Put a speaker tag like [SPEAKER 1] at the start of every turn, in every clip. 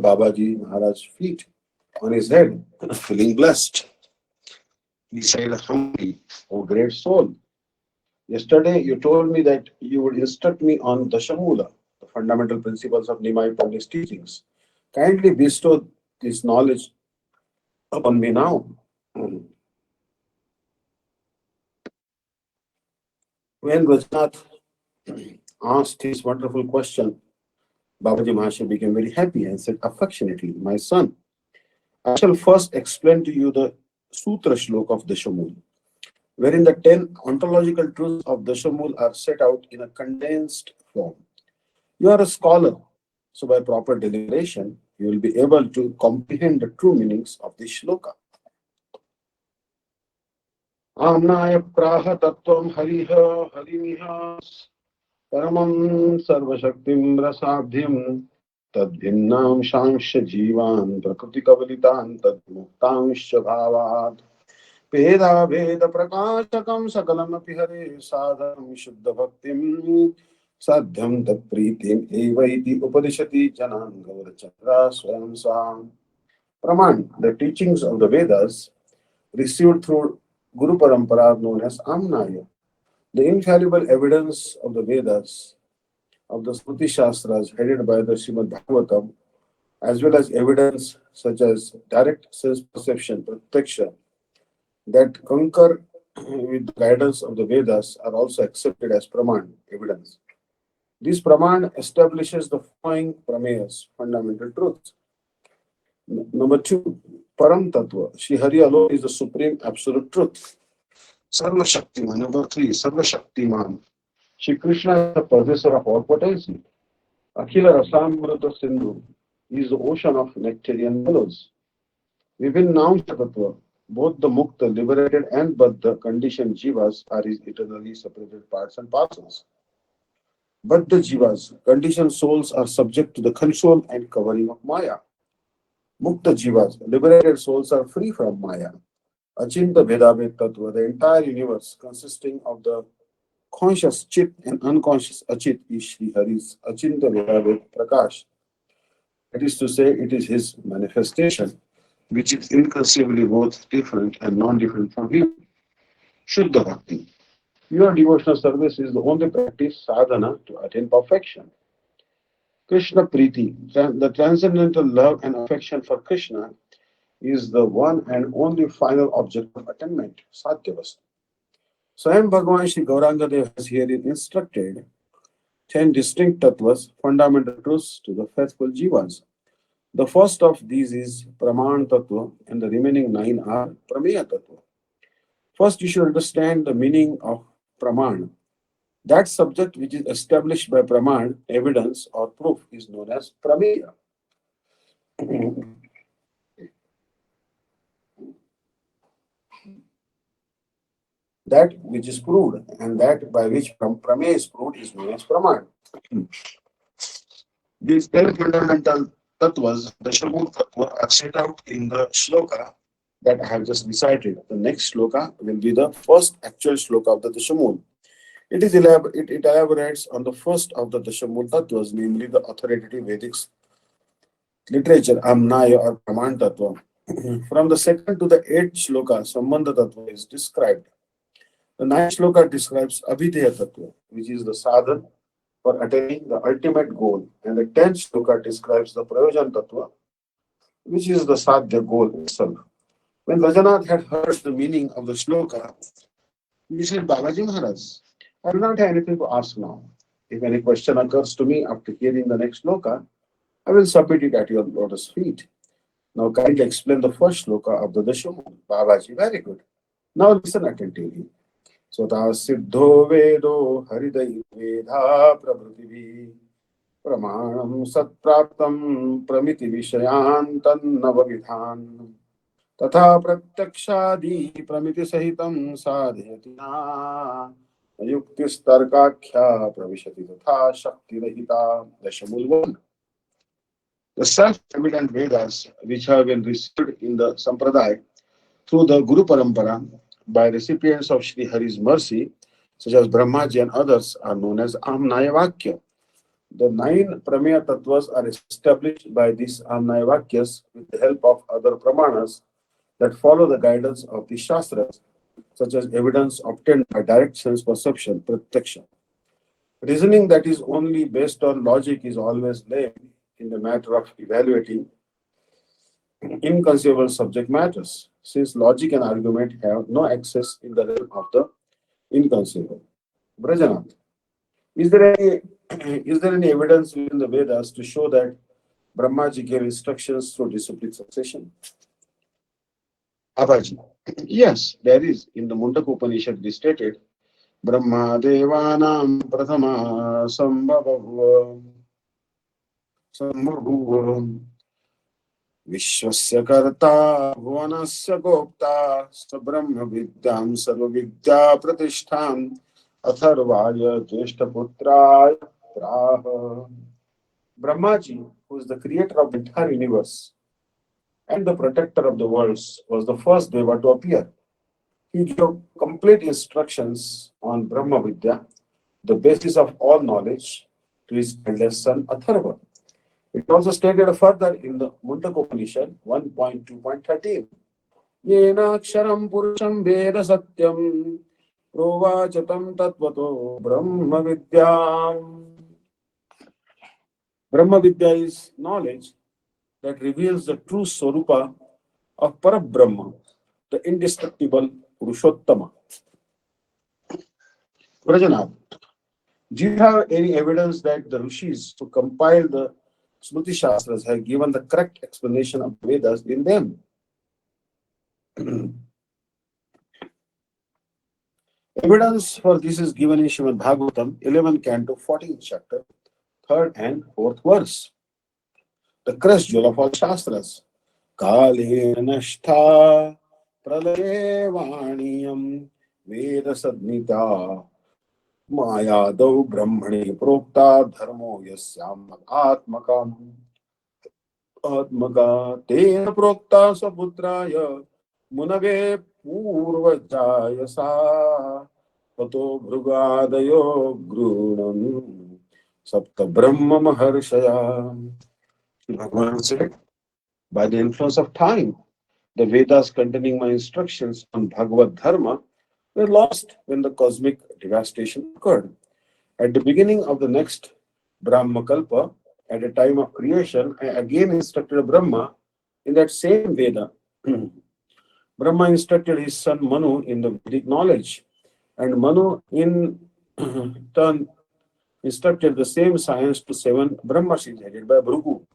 [SPEAKER 1] Babaji Maharaj's feet on his head, feeling blessed. He said humbly, "O great soul, yesterday you told me that you would instruct me on Dashamula, the fundamental principles of Nimai Pandit's teachings. Kindly bestow this knowledge upon me now." When Rajnath asked his wonderful question, Babaji Maharaj became very happy and said affectionately, "My son, I shall first explain to you the Sutra Shlok of Dashamul, wherein the 10 ontological truths of Dashamul are set out in a condensed form. You are a scholar, so by proper deliberation, you will be able to comprehend the true meanings of this shloka. Amnaya praha tattvam hariha harimiha paramam sarvashaktim rasabhyam tadvinnam shangsha jivan prakriti kavalitan tadmuktangsha bhavat Veda Veda Prakashakam Sakalam Hare Sadham Shuddha Bhaktim Sadhyam Tat Pritim Evaiti Upadishati Janang Gaura Chandra Swayam Sam. Praman, the teachings of the Vedas received through Guru Parampara known as Amnaya, the infallible evidence of the Vedas, of the Smriti Shastras headed by the Srimad Bhagavatam, as well as evidence such as direct sense perception, Pratyaksha, that concur with the guidance of the Vedas are also accepted as Praman, evidence. This Praman establishes the following Prameyas, fundamental truths. Number 2, Param Tattva. Shri Hari alone is the supreme absolute truth. Sarva Shaktiman. Number 3, Sarva Shaktiman. Shri Krishna is the possessor of all potency. Akhila Rasamrita Sindhu is the ocean of nectarian mellows. Vibhinnam Tattva. Both the Mukta, liberated, and but the conditioned Jivas are his eternally separated parts and parcels. But the Jivas, conditioned souls, are subject to the control and covering of Maya. Mukta Jivas, liberated souls, are free from Maya. Achinta Bhedavet Tattva, the entire universe consisting of the conscious Chit and unconscious Achit is Shri Hari's Achinta Bhedavet Prakash. That is to say, it is his manifestation, which is inconceivably both different and non-different from him. Shuddha Bhakti. Pure devotional service is the only practice, sadhana, to attain perfection. Krishna Priti, the transcendental love and affection for Krishna, is the one and only final object of attainment, Satyavastha. Swayam Bhagavan Shri Gauranga Dev has herein instructed 10 distinct tattvas, fundamental truths to the faithful jivas. The first of these is Praman Tattva, and the remaining 9 are Prameya Tattva. First, you should understand the meaning of Praman. That subject which is established by Praman, evidence or proof, is known as Prameya. That which is proved and that by which Prameya is proved is known as Praman. These 10 fundamental tattvas, the Shamul tattva, are set out in the shloka that I have just recited. The next shloka will be the first actual shloka of the Dashamul. It elaborates on the first of the Dashamul tattvas, namely the authoritative Vedic literature, Amnaya or Praman tattva. From the second to the 8th shloka, Sambandha tattva is described. The 9th shloka describes Abhideya tattva, which is the sadhan for attaining the ultimate goal, and the 10th shloka describes the Prayojan tattva, which is the sadhya goal itself. When Rajanath had heard the meaning of the shloka, he said, "Babaji Maharaj, I do not have anything to ask now. If any question occurs to me after hearing the next shloka, I will submit it at your lotus feet. Now kindly explain the first shloka of the Dashamul." Babaji, very good. Now listen attentively. Sota siddho vedo haridai vedha prabhutivi pramanam satpraptam pramiti vishayan tannavavidhan tatha pratyakshadi pramiti sahitam sadhyati na yuktistarkakhya pravishati tatha shakti rahita. Dashamul 1. The self-evident Vedas, which have been received in the Sampradaya through the Guru Parampara by recipients of Sri Hari's mercy, such as Brahmaji and others, are known as Amnaya Vakya. The nine Prameya Tattvas are established by these Annaya Vakyas with the help of other Pramanas that follow the guidance of the Shastras, such as evidence obtained by direct sense perception, pratyaksha. Reasoning that is only based on logic is always lame in the matter of evaluating inconceivable subject matters, since logic and argument have no access in the realm of the inconceivable. Brajanath, is there any is there any evidence within the Vedas to show that Brahmaji gave instructions through disciplined succession? Abaji. Yes, there is. In the Mundaka Upanishad, it is stated, Brahma Devanam Prathama Sambhavu Vishwasya Karta Bhuvanasya Gopta Sabrahma Vidyam Sarva Vidya Pratishtham Atharvaya Jeshta Putraya Praha. Brahmaji, who is the creator of the entire universe and the protector of the worlds, was the first Deva to appear. He gave complete instructions on Brahma Vidya, the basis of all knowledge, to his eldest son Atharva. It also stated further in the Mundaka Upanishad 1.2.13. Yenaksharam purusham veda satyam provachatam tatvato Brahma Vidyam. Brahma Vidya is knowledge that reveals the true Swarupa of Parabrahma, the indestructible Purushottama. Rajanath, do you have any evidence that the rishis who compiled the Smriti Shastras have given the correct explanation of Vedas in them? Evidence for this is given in Srimad Bhagavatam, 11 Canto, 14th chapter, 3rd and 4th verse. The crest jewel of all Shastras. Kale nashtha pralaye vaniyam veda sadnita Mayadau Brahmani Prokta Dharmo Yasyam Atmakam Atmaka Tena Prokta Saputraya Munave Purvajaya Sa Tato Bhrugadayo Grunam Sapta Brahma Maharshaya. Bhagavan said, by the influence of time, the Vedas containing my instructions on Bhagavad Dharma were lost when the cosmic devastation occurred. At the beginning of the next Brahma Kalpa, at the time of creation, I again instructed Brahma in that same Veda. Brahma instructed his son Manu in the Vedic knowledge, and Manu in turn instructed the same science to seven Brahmashis headed by Bhrigu.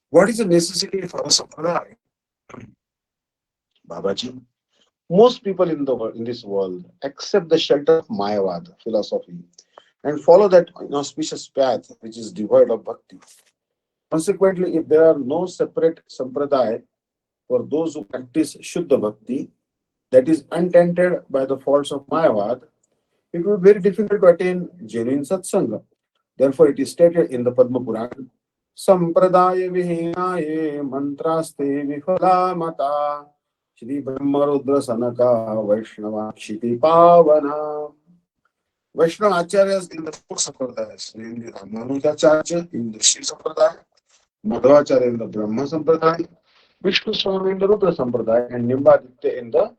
[SPEAKER 1] What is the necessity for a sampradaya? Babaji, most people in this world accept the shelter of Mayavad philosophy and follow that inauspicious path which is devoid of bhakti. Consequently, if there are no separate sampradaya for those who practice Shuddha Bhakti, that is untainted by the faults of Mayavad, it will be very difficult to attain genuine satsanga. Therefore, it is stated in the Padma Purana, Sampradaya Vihinaye Mantraste Vifala Mata Shri Brahma Rudra Sanaka Vaishnava Kshiti Pavana. Vaishnava Acharyas in the four Sampradayas, namely Ramanujacharya in the Shri Sampradaya, Madhvacharya in the Brahma Sampradaya, Vishnu Swami in the Rudra Sampradaya, and Nimbaditya in the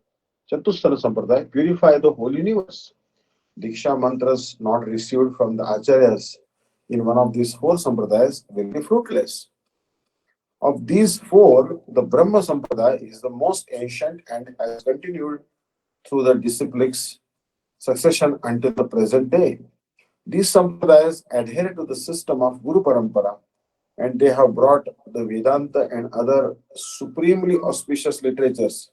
[SPEAKER 1] Chatusthana Sampradaya, purify the whole universe. Diksha mantras not received from the Acharyas in one of these four sampradayas will be fruitless. Of these four, the Brahma Sampradaya is the most ancient and has continued through the disciplics succession until the present day. These sampradayas adhere to the system of Guru Parampara, and they have brought the Vedanta and other supremely auspicious literatures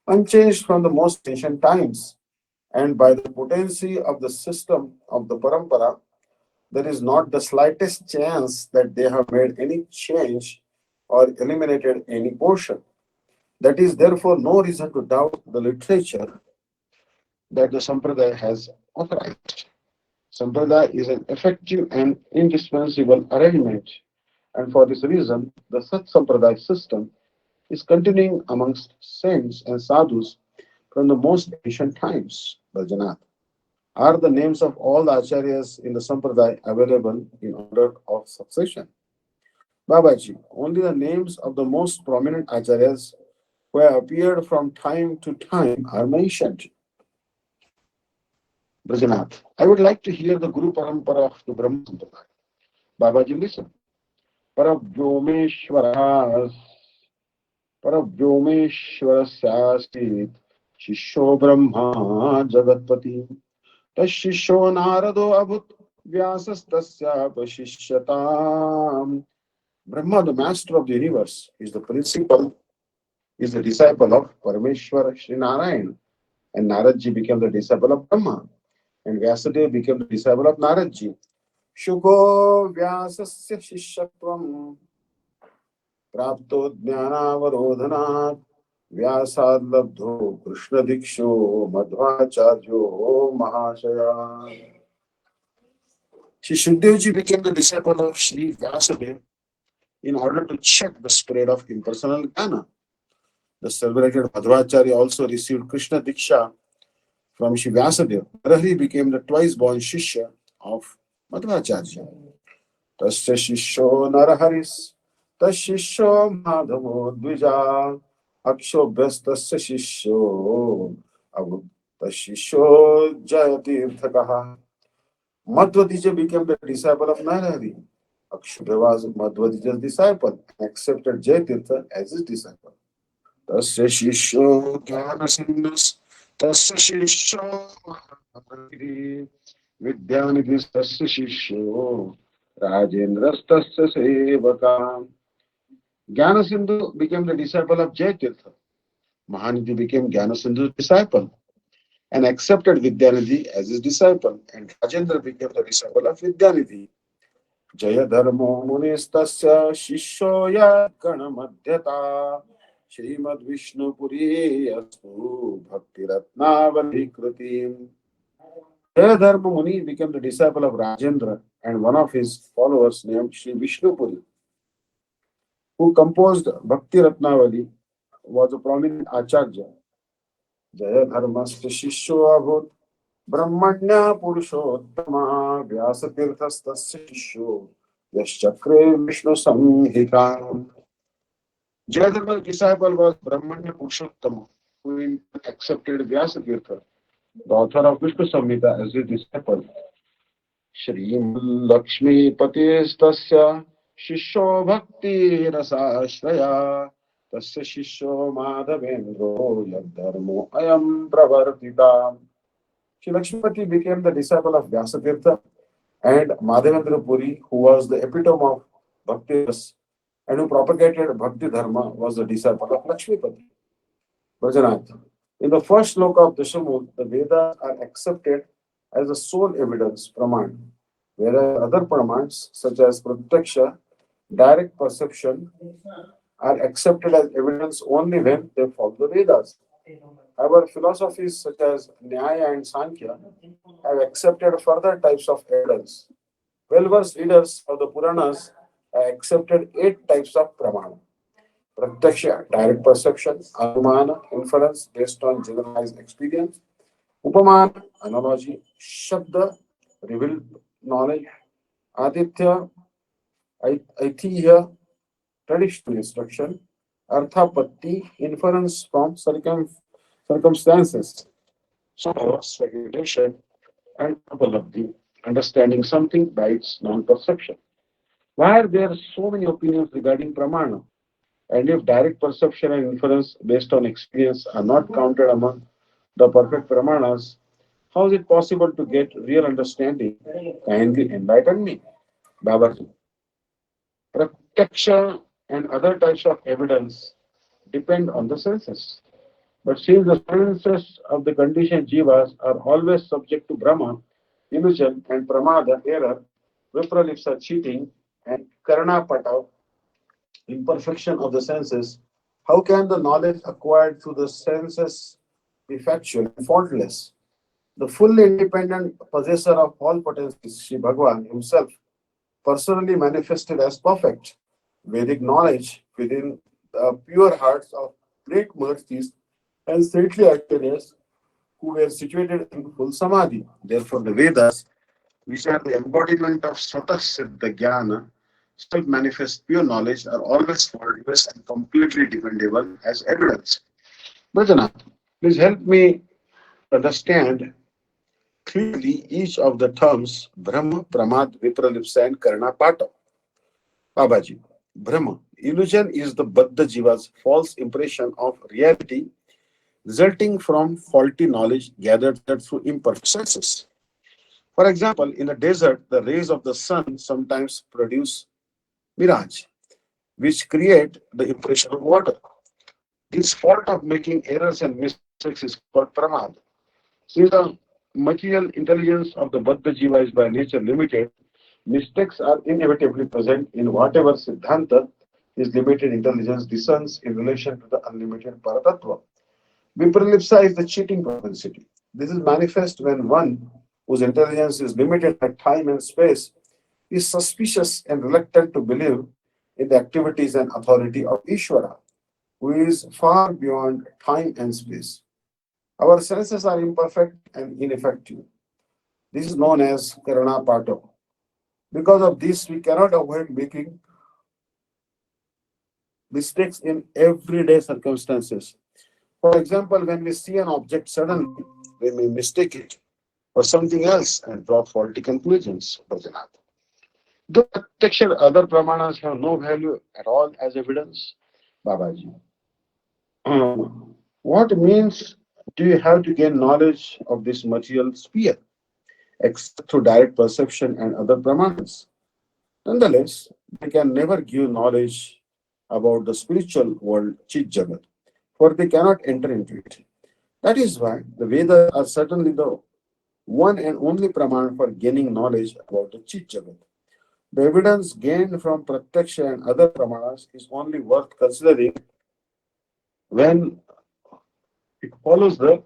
[SPEAKER 1] unchanged from the most ancient times. And by the potency of the system of the Parampara, there is not the slightest chance that they have made any change or eliminated any portion. That is therefore no reason to doubt the literature that the Sampradaya has authorized. Sampradaya is an effective and indispensable arrangement, and for this reason, the Sat Sampradaya system is continuing amongst saints and sadhus from the most ancient times. Bhajanath. Are the names of all the acharyas in the sampradaya available in order of succession? Babaji, only the names of the most prominent acharyas who have appeared from time to time are mentioned. Brajanath, I would like to hear the Guru Parampara of the Brahma Sampradaya. Babaji, listen. Paravyomeshwaras, Paravyomeshwarasyasit, Shisho Brahma Jagatpati, Tashisho Narado Abhut, Vyasastasya Pashishyataam. Brahma, the master of the universe, is the principal, is the disciple of Parameshwara Sri Narayan. And Naradji became the disciple of Brahma. And Vyasadeva became the disciple of Naradji. Shuko Vyasasya Shishyatvam Prapto Jnanavarodhanat Vyasad Labdho Krishna Diksho Madhvacharyo Mahashaya. Shri Shukdevji became the disciple of Sri Vyasadeva in order to check the spread of impersonal jnana. The celebrated Madhvacharya also received Krishna Diksha from Shri Vyasadeva. Narahari became the twice born Shishya of Madhvacharya. Tasya Shishyo Naraharis, Tasya Madhavo Dvija, Akshobhyastasya Shishyo, Tasya Jayatirthakaha. Madhvadija became the disciple of Narahari. Akshobhya was Madhvadija's disciple and accepted Jayatirtha as his disciple. Tasya Shishyo Jnanasindhus, Tasya Shishyo Mahaniri, Vidyanidhis Tasya Shishyo, Rajendras Tasya Sevaka. Jnanasindhu became the disciple of Jayatirtha. Mahanidhi became Jnanasindhu's disciple and accepted Vidyanidhi as his disciple, and Rajendra became the disciple of Vidyanidhi. Jaya Dharmo Munistasya Shishyoya Ganamadhyata Srimad Vishnu Puri Astu Bhakti Ratnavali Kritim. Jaya Dharma Muni became the disciple of Rajendra and one of his followers named Sri Vishnu Puri, who composed Bhakti Ratnavali, was a prominent acharya. Jaya Dharmasta Shishyo Abhut Brahmanya Purushottama Vyasatirthastasya Shishyo Yaschakre Vishnu Samhita. Jayadharma's disciple was Brahmanya Purushottama, who accepted Vyasatirtha, the author of Vishnu Samhita, as his disciple. Shri Lakshmi Patistasya Shishyo Bhakti Rasashraya Tasya Shishyo Madhavendro Yadharmo Ayam Pravartita. Shri Lakshmipati became the disciple of Vyasatirtha, and Madhavendra Puri, who was the epitome of Bhakti Ras and who propagated Bhakti Dharma, was the disciple of Lakshmipati. Brajanath. In the first sloka of Dashamul, the Vedas are accepted as the sole evidence, Praman, whereas other Pramans, such as Pratyaksha, direct perception, are accepted as evidence only when they follow the Vedas. However, philosophies such as Nyaya and Sankhya have accepted further types of evidence. Well-versed readers of the Puranas have accepted 8 types of Pramana. Pratyaksha, direct perception; Anumana, inference based on generalized experience; Upamana, analogy; Shabda, revealed knowledge; Aditya, Aithiya, traditional instruction; Arthapatti, inference from circumstances; so speculation; and Upalabdhi, understanding something by its non-perception. Why are there so many opinions regarding Pramana? And if direct perception and inference based on experience are not counted among the perfect Pramanas, how is it possible to get real understanding? Kindly enlighten me. Babaji. Pratyaksha and other types of evidence depend on the senses. But since the senses of the conditioned jivas are always subject to Brahma, illusion, and Pramada, error, Vipralipsa, cheating, and Karnapata, imperfection of the senses, how can the knowledge acquired through the senses be factual and faultless? The fully independent possessor of all potencies, Sri Bhagavan himself, personally manifested as perfect Vedic knowledge within the pure hearts of great Maharshis and saintly acharyas who were situated in full samadhi. Therefore, the Vedas, which are the embodiment of Swatah Siddha Jnana, self-manifest pure knowledge, are always faultless and completely dependable as evidence. Bhajanath, please help me understand clearly each of the terms Brahma, Pramad, Vipralipsa, and Karna Pata. Babaji, Brahma, illusion is the Baddha Jiva's false impression of reality resulting from faulty knowledge gathered through imperfect senses. For example, in a desert, the rays of the sun sometimes produce mirage, which create the impression of water. This fault of making errors and mistakes is called pramad. Since the material intelligence of the Baddha Jiva is by nature limited, mistakes are inevitably present in whatever Siddhanta his limited intelligence discerns in relation to the unlimited Paratattva. Vipralipsa is the cheating propensity. This is manifest when one whose intelligence is limited by time and space is suspicious and reluctant to believe in the activities and authority of Ishvara, who is far beyond time and space. Our senses are imperfect and ineffective. This is known as Karana Pato. Because of this, we cannot avoid making mistakes in everyday circumstances. For example, when we see an object suddenly, we may mistake it for something else and draw faulty conclusions. Bhajanath. Do Pratyaksha and other pramanas have no value at all as evidence? Babaji. What means do you have to gain knowledge of this material sphere, except through direct perception and other pramanas? Nonetheless, they can never give knowledge about the spiritual world, Chit Jagat, for they cannot enter into it. That is why the Vedas are certainly the one and only praman for gaining knowledge about the Chit Jagat. The evidence gained from Pratyaksha and other pramanas is only worth considering when it follows the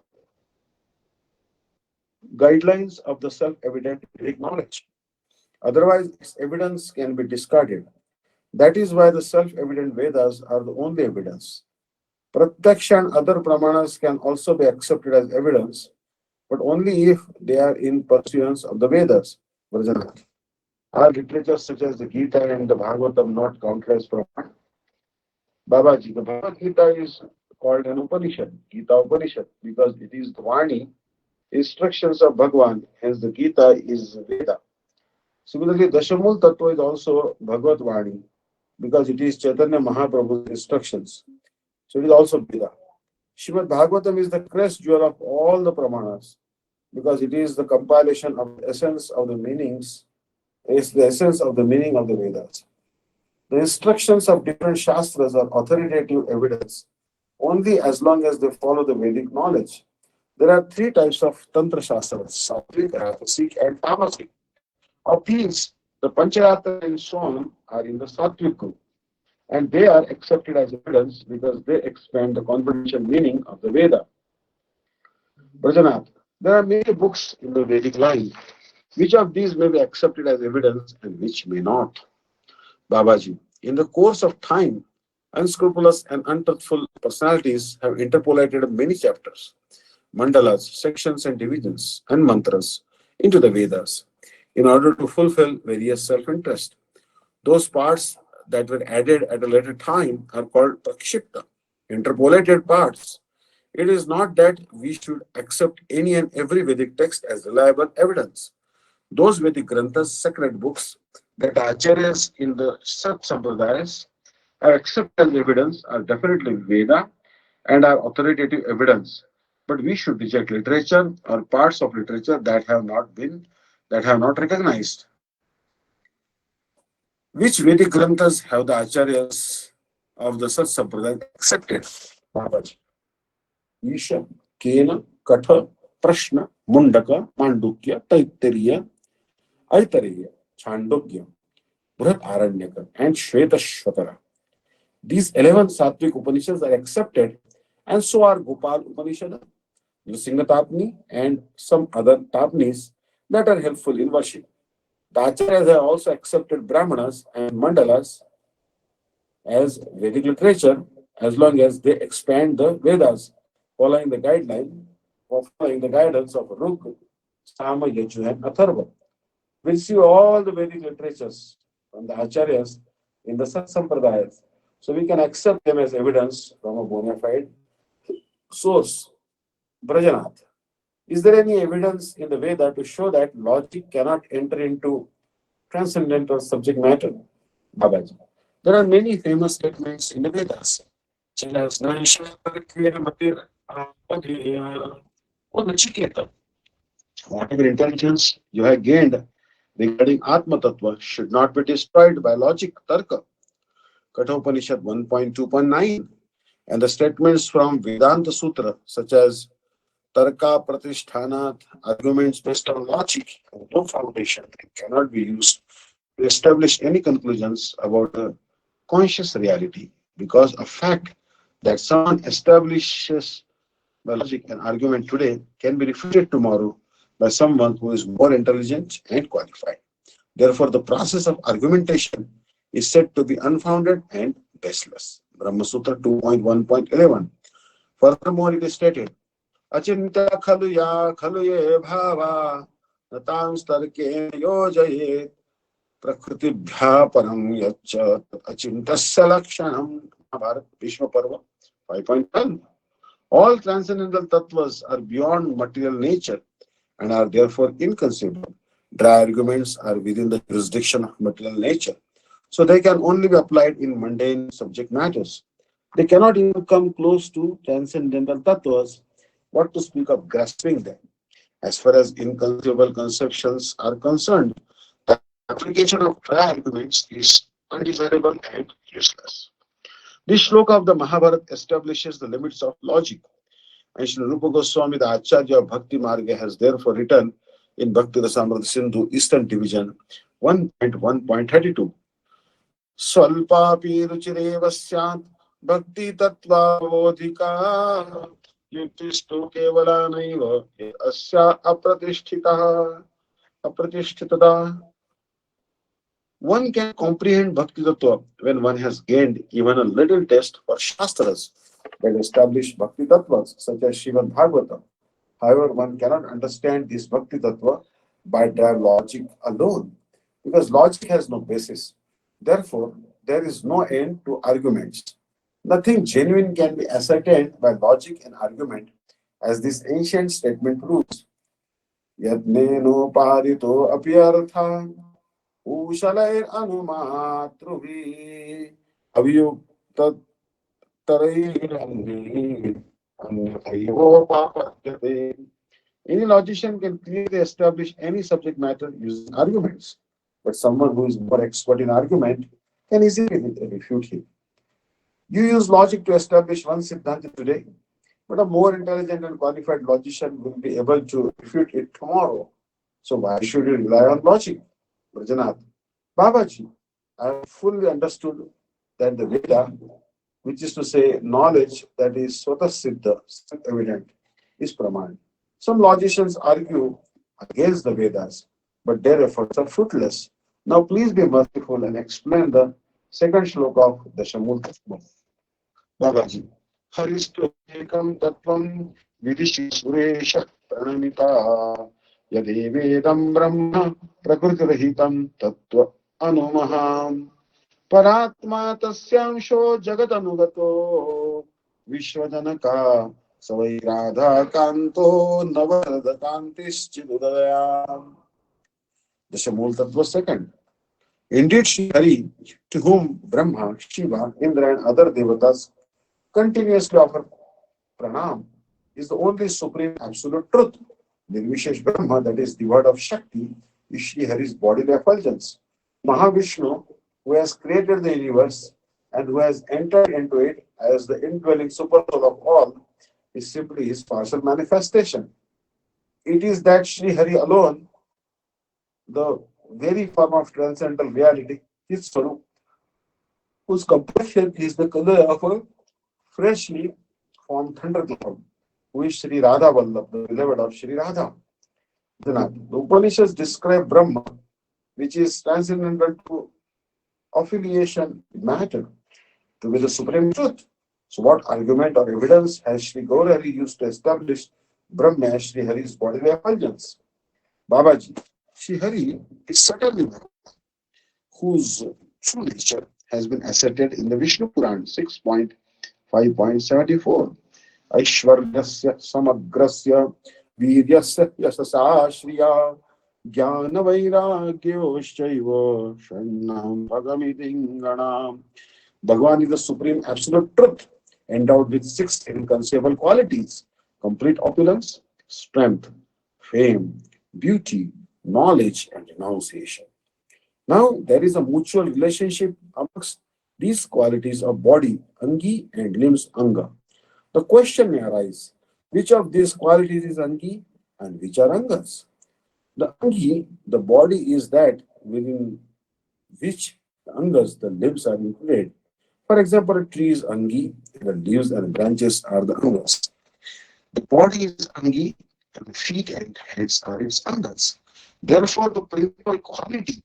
[SPEAKER 1] guidelines of the self-evident Vedic knowledge. Otherwise, its evidence can be discarded. That is why the self-evident Vedas are the only evidence. Pratyaksha and other pramanas can also be accepted as evidence, but only if they are in pursuance of the Vedas. Vrajanath. Are literatures such as the Gita and the Bhagavatam not counted as praman? Babaji, the Bhagavad Gita is called an Upanishad, Gita Upanishad, because it is the Vani, instructions of Bhagwan, hence the Gita is Veda. Similarly, Dashamul Tattva is also Bhagavad Vani, because it is Chaitanya Mahaprabhu's instructions. So it is also Veda. Srimad Bhagavatam is the crest jewel of all the Pramanas, because it is the compilation of the essence of the meanings, is the essence of the meaning of the Vedas. The instructions of different Shastras are authoritative evidence only as long as they follow the Vedic knowledge. There are three types of Tantra Shastras, Sattvic, Rajasic, and Tamasic. Of these, the Pancharatra and so on are in the Sattvic group, and they are accepted as evidence because they expand the confidential meaning of the Veda. Brajanath, there are many books in the Vedic line. Which of these may be accepted as evidence and which may not? Babaji, in the course of time, unscrupulous and untruthful personalities have interpolated many chapters, mandalas, sections and divisions, and mantras into the Vedas in order to fulfill various self-interest. Those parts that were added at a later time are called prakshipta, interpolated parts. It is not that we should accept any and every Vedic text as reliable evidence. Those Vedic granthas, sacred books that acharyas in the Sat Sampradayas are accepted as evidence are definitely Veda and are authoritative evidence. But we should reject literature or parts of literature that have not recognized. Which Vedic granthas have the acharyas of the Sat Sampradaya accepted? Babaji. Isha, Kena, Katha, Prashna, Mundaka, Mandukya, Taittiriya, Aitareya, Chandogya, Brihat Aranyaka, and Shvetashvatara. These 11 Sattvic Upanishads are accepted, and so are Gopal Upanishad, Nrsimha Tapni, and some other Tapnis that are helpful in worship. The Acharyas have also accepted Brahmanas and Mandalas as Vedic literature, as long as they expand the Vedas, following the guideline or following the guidance of Rug, Sama, Yaju, and Atharva. We'll see all the Vedic literatures from the Acharyas in the Sat Sampradayas. So we can accept them as evidence from a bona fide source. Brajanath. Is there any evidence in the Veda to show that logic cannot enter into transcendental subject matter? Babaji. There are many famous statements in the Vedas, such as or Nachiketa. Whatever intelligence you have gained regarding Atma Tattva should not be destroyed by logic, Tarka. Kathopanishad 1.2.9. And the statements from Vedanta Sutra, such as Tarka Pratishthanath, arguments based on logic and no foundation, cannot be used to establish any conclusions about a conscious reality, because a fact that someone establishes by logic and argument today can be refuted tomorrow by someone who is more intelligent and qualified. Therefore, the process of argumentation is said to be unfounded and baseless. Brahma Sutra 2.1.11. Furthermore, it is stated, Achinta khalu ya khalu ye bhava natam starke yojayet prakritibhya param yacha achintasya lakshanam. Bharat Bhishma Parva 5.12. All transcendental tattvas are beyond material nature and are therefore inconceivable. Dry arguments are within the jurisdiction of material nature, so they can only be applied in mundane subject matters. They cannot even come close to transcendental tattvas, what to speak of grasping them. As far as inconceivable conceptions are concerned, the application of dry arguments is undesirable and useless. This shloka of the Mahabharata establishes the limits of logic, and Sri Rupa Goswami, the Acharya of Bhakti Marga, has therefore written in Bhakti Rasamrita Sindhu, Eastern Division, 1.1.32. Swalpapi ruchireva syat bhakti tattva vodhika yuktisto kevalanaiva asya apratishthita. One can comprehend Bhakti Tattva when one has gained even a little taste for Shastras that establish Bhakti Tattvas, such as Srimad Bhagavatam. However, one cannot understand this Bhakti Tattva by dry logic alone, because logic has no basis. Therefore, there is no end to arguments. Nothing genuine can be ascertained by logic and argument, as this ancient statement proves. Yadneno parito apyartha Ushalayir anumatruvi aviyukta tarayirandi anyataivo papadyate. Any logician can clearly establish any subject matter using arguments, but someone who is more expert in argument can easily refute him. You use logic to establish one Siddhanta today, but a more intelligent and qualified logician will be able to refute it tomorrow. So why should you rely on logic? Brajanath. Babaji, I have fully understood that the Veda, which is to say knowledge that is Swata Siddha, self-evident, is Praman. Some logicians argue against the Vedas, but their efforts are fruitless. Now please be merciful and explain the second shloka of Dashamul Tattva. Babaji, Haristo ekam tattvam vidishi suresha pranamita yadevedam brahma prakrutirahitam tattva anumaham paratma tasyamsho jagatanugato vishwajanaka savai radha kanto navarada kantischidudayam. Dashamul Tattva second. Indeed, Shri Hari, to whom Brahma, Shiva, Indra and other devatas continuously offer pranam, is the only supreme absolute truth. Nirvishesh Brahma, that is devoid of Shakti, is Shri Hari's bodily effulgence. Mahavishnu, who has created the universe and who has entered into it as the indwelling supersoul of all, is simply his partial manifestation. It is that Shri Hari alone, the very form of transcendental reality, his Swarup, whose complexion is the color of a freshly formed thundercloud, who is Sri Radha Vallabh, the beloved of Sri Radha. The Upanishads describe Brahma, which is transcendental to affiliation matter, to be the supreme truth. So what argument or evidence has Sri Gaurahari used to establish Brahma as Sri Hari's bodily effulgence? Babaji, Sri Hari is certainly one whose true nature has been asserted in the Vishnu Puran 6.5.74. Aishwaryasya samagrasya viryasya yasasa shriya jnana vairagyoschaiva shannam bhagamidinganam. Bhagavan is the supreme absolute truth, endowed with six inconceivable qualities: complete opulence, strength, fame, beauty, knowledge, and renunciation. Now, there is a mutual relationship amongst these qualities of body, Angi, and limbs, Anga. The question may arise, which of these qualities is Angi and which are Angas? The Angi, the body, is that within which the Angas, the limbs, are included. For example, a tree is Angi, and the leaves and branches are the Angas. The body is Angi, and the feet and heads are its Angas. Therefore, the principal quality,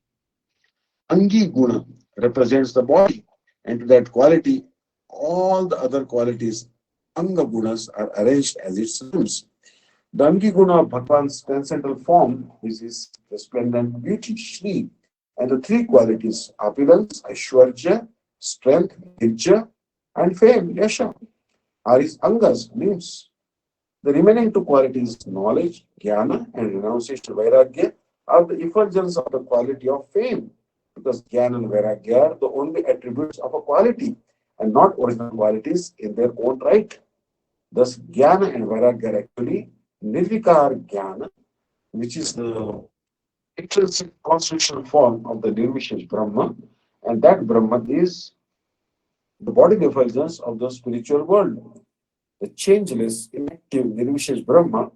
[SPEAKER 1] Angi Guna, represents the body, and to that quality, all the other qualities, Anga Gunas, are arranged as its limbs. The Angi Guna of Bhagwan's transcendental form is his resplendent beauty, Shri, and the three qualities, opulence, Aishwarya, strength, Virja, and fame, Yasha, are his Angas, limbs. The remaining two qualities, knowledge, Jnana, and renunciation, Vairagya, are the effulgence of the quality of fame, because Jnana and Vairagya are the only attributes of a quality and not original qualities in their own right. Thus, Jnana and Vairagya are actually Nirvikar Jnana, which is the intrinsic constitutional form of the Nirvishesh Brahma, and that Brahma is the bodily effulgence of the spiritual world. The changeless, inactive Nirvishesh Brahma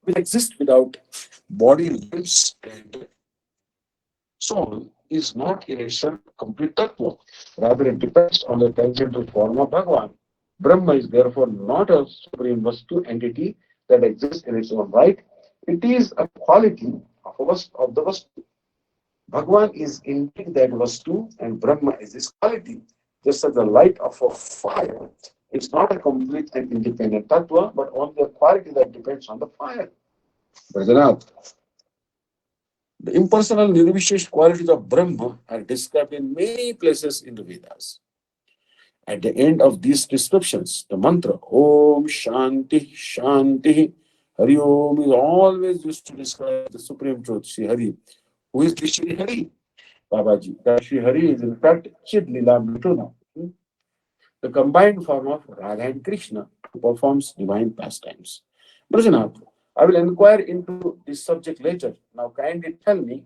[SPEAKER 1] will exist without body, limbs, and soul is not in itself complete tattva. Rather, it depends on the tangential form of Bhagavan. Brahma is therefore not a supreme Vastu entity that exists in its own right. It is a quality of the Vastu. Bhagavan is indeed that Vastu, and Brahma is this quality. Just as the light of a fire, it's not a complete and independent tattva, but only a quality that depends on the fire. Brajanath, the impersonal nirvishesh qualities of Brahma are described in many places in the Vedas. At the end of these descriptions, the mantra Om Shanti Shanti Hari Om is always used to describe the supreme truth, Sri Hari. Who is this Sri Hari? Babaji, that Sri Hari is in fact Chid Lila Mituna, the combined form of Radha and Krishna, who performs divine pastimes. Brajanath, I will inquire into this subject later. Now kindly tell me,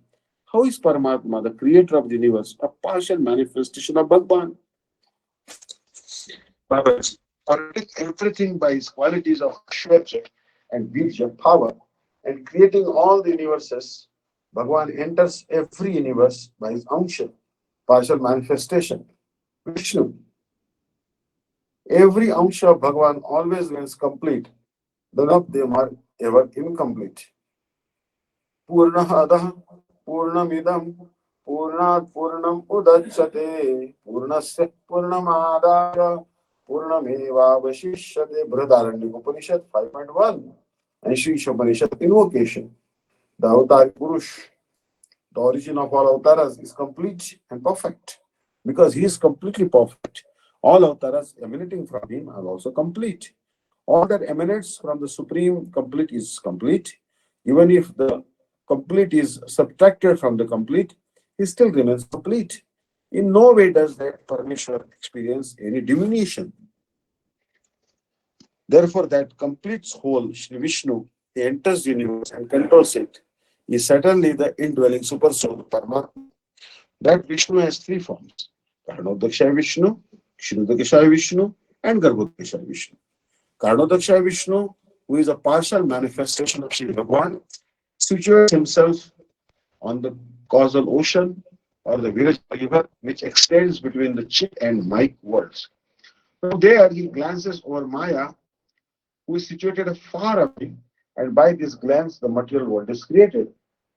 [SPEAKER 1] how is Paramatma, the creator of the universe, a partial manifestation of Bhagavan? Babaji, ordering everything by his qualities of Ashwarya and Virya, power, and creating all the universes, Bhagavan enters every universe by his Amsha, partial manifestation, Vishnu. Every Amsha of Bhagavan always remains complete. None of them are ever incomplete. Purnahadaha Purnamidam Purnat Purnam Udachyate Purnasya Purnamadaya Purnameva Vashishyate Brihadaranyaka Upanishad 5.1 and Sri Upanishad invocation. The Avatar Purush, the origin of all avatars, is complete and perfect. Because he is completely perfect, all avatars emanating from him are also complete. All that emanates from the Supreme Complete is complete. Even if the complete is subtracted from the complete, he still remains complete. In no way does that Parmeshwar experience any diminution. Therefore, that complete whole, Shri Vishnu, he enters the universe and controls it, is certainly the indwelling super soul, Paramatma. That Vishnu has three forms: Karanodakshaya Vishnu, Kshirodakshaya Vishnu, and Garbhodakshaya Vishnu. Karanodakshaya Vishnu, who is a partial manifestation of Sri Bhagavan, situates himself on the causal ocean or the Viraj river, which extends between the Chit and Mike worlds. From there, he glances over Maya, who is situated far away, and by this glance, the material world is created.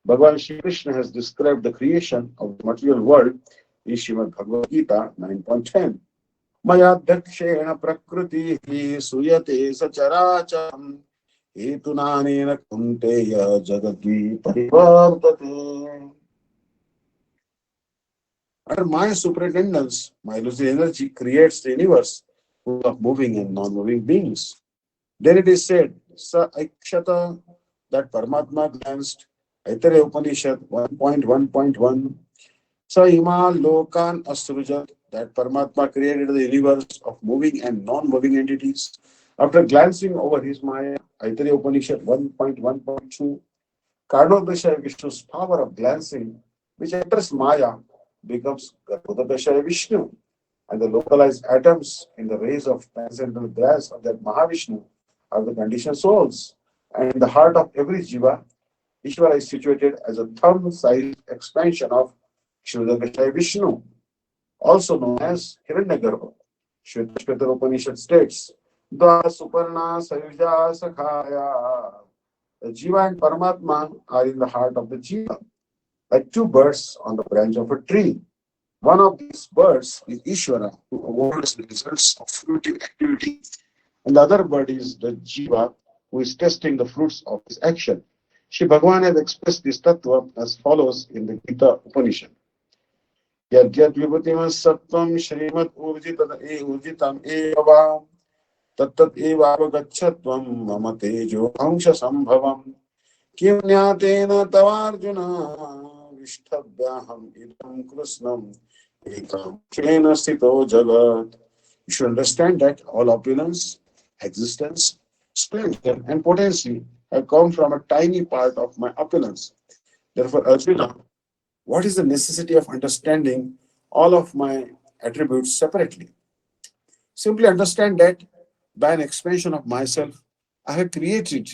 [SPEAKER 1] Bhagavan Shri Krishna has described the creation of the material world in Srimad Bhagavad Gita 9.10. Mayadhyakshena prakritihi suyate sacharacharam hetunanena kunteya jagadvi parivartate. Under my superintendence, my lucid energy creates the universe full of moving and non-moving beings. Then it is said, Sa Aikshata, that Paramatma glanced, Aitareya Upanishad 1.1.1, Sa Ima Lokan Asrujat, that Paramatma created the universe of moving and non-moving entities. After glancing over his Maya, Aitareya Upanishad 1.1.2, Karnodashaya Vishnu's power of glancing, which enters Maya, becomes Garbhodadashaya Vishnu, and the localized atoms in the rays of transcendental glass of that Mahavishnu are the conditioned souls. And in the heart of every jiva, Ishvara is situated as a thumb-sized expansion of Kshudragashaya Vishnu, also known as Hiranyagarbha. Shvetashvatara Upanishad states, Dva Suparna Sayuja Sakhaya. The Jiva and Paramatma are in the heart of the Jiva, like two birds on the branch of a tree. One of these birds is Ishvara, who awards the results of fruitive activity, and the other bird is the Jiva, who is testing the fruits of his action. Shri Bhagavan has expressed this tattva as follows in the Gita Upanishad. Yadyat vibhutimas sattvam shrimat urjitam eva tattat eva avagachatvam mama tejo bhangsha sambhavam kim nyatena tavarjuna vishthavyaham idam krishnam ekam kena sthito jagat. You should understand that all opulence, existence, splendor, and potency have come from a tiny part of my opulence. Therefore, Arjuna, what is the necessity of understanding all of my attributes separately? Simply understand that by an expansion of myself, I have created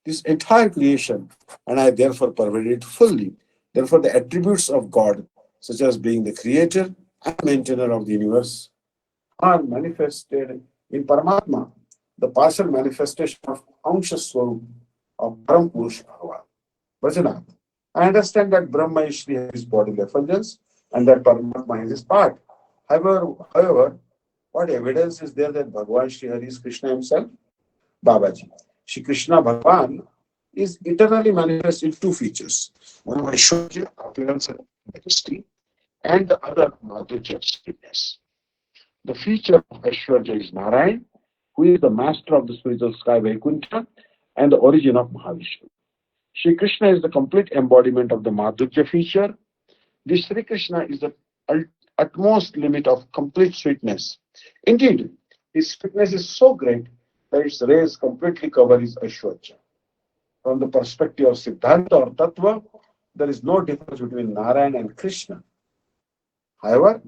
[SPEAKER 1] this entire creation and I therefore pervade it fully. Therefore, the attributes of God, such as being the creator and maintainer of the universe, are manifested in Paramatma, the partial manifestation of Amsha Swarup of Param Purush Bhagavan. Vajana, I understand that Brahma is Shri Hari's bodily effulgence and that Paramatma is his part. However, what evidence is there that Bhagavan Shri Hari is Krishna himself? Babaji. Shri Krishna Bhagavan is eternally manifest in two features. One Aishwarya, appearance and majesty, and the other Madhurya, sweetness. The feature of Aishwarya is Narayan, who is the master of the spiritual sky Vaikuntha and the origin of Mahavishnu. Shri Krishna is the complete embodiment of the Madhurya feature. This Sri Krishna is the utmost limit of complete sweetness. Indeed, his sweetness is so great that its rays completely cover his Aishwarya. From the perspective of Siddhanta or Tattva, there is no difference between Narayan and Krishna. However,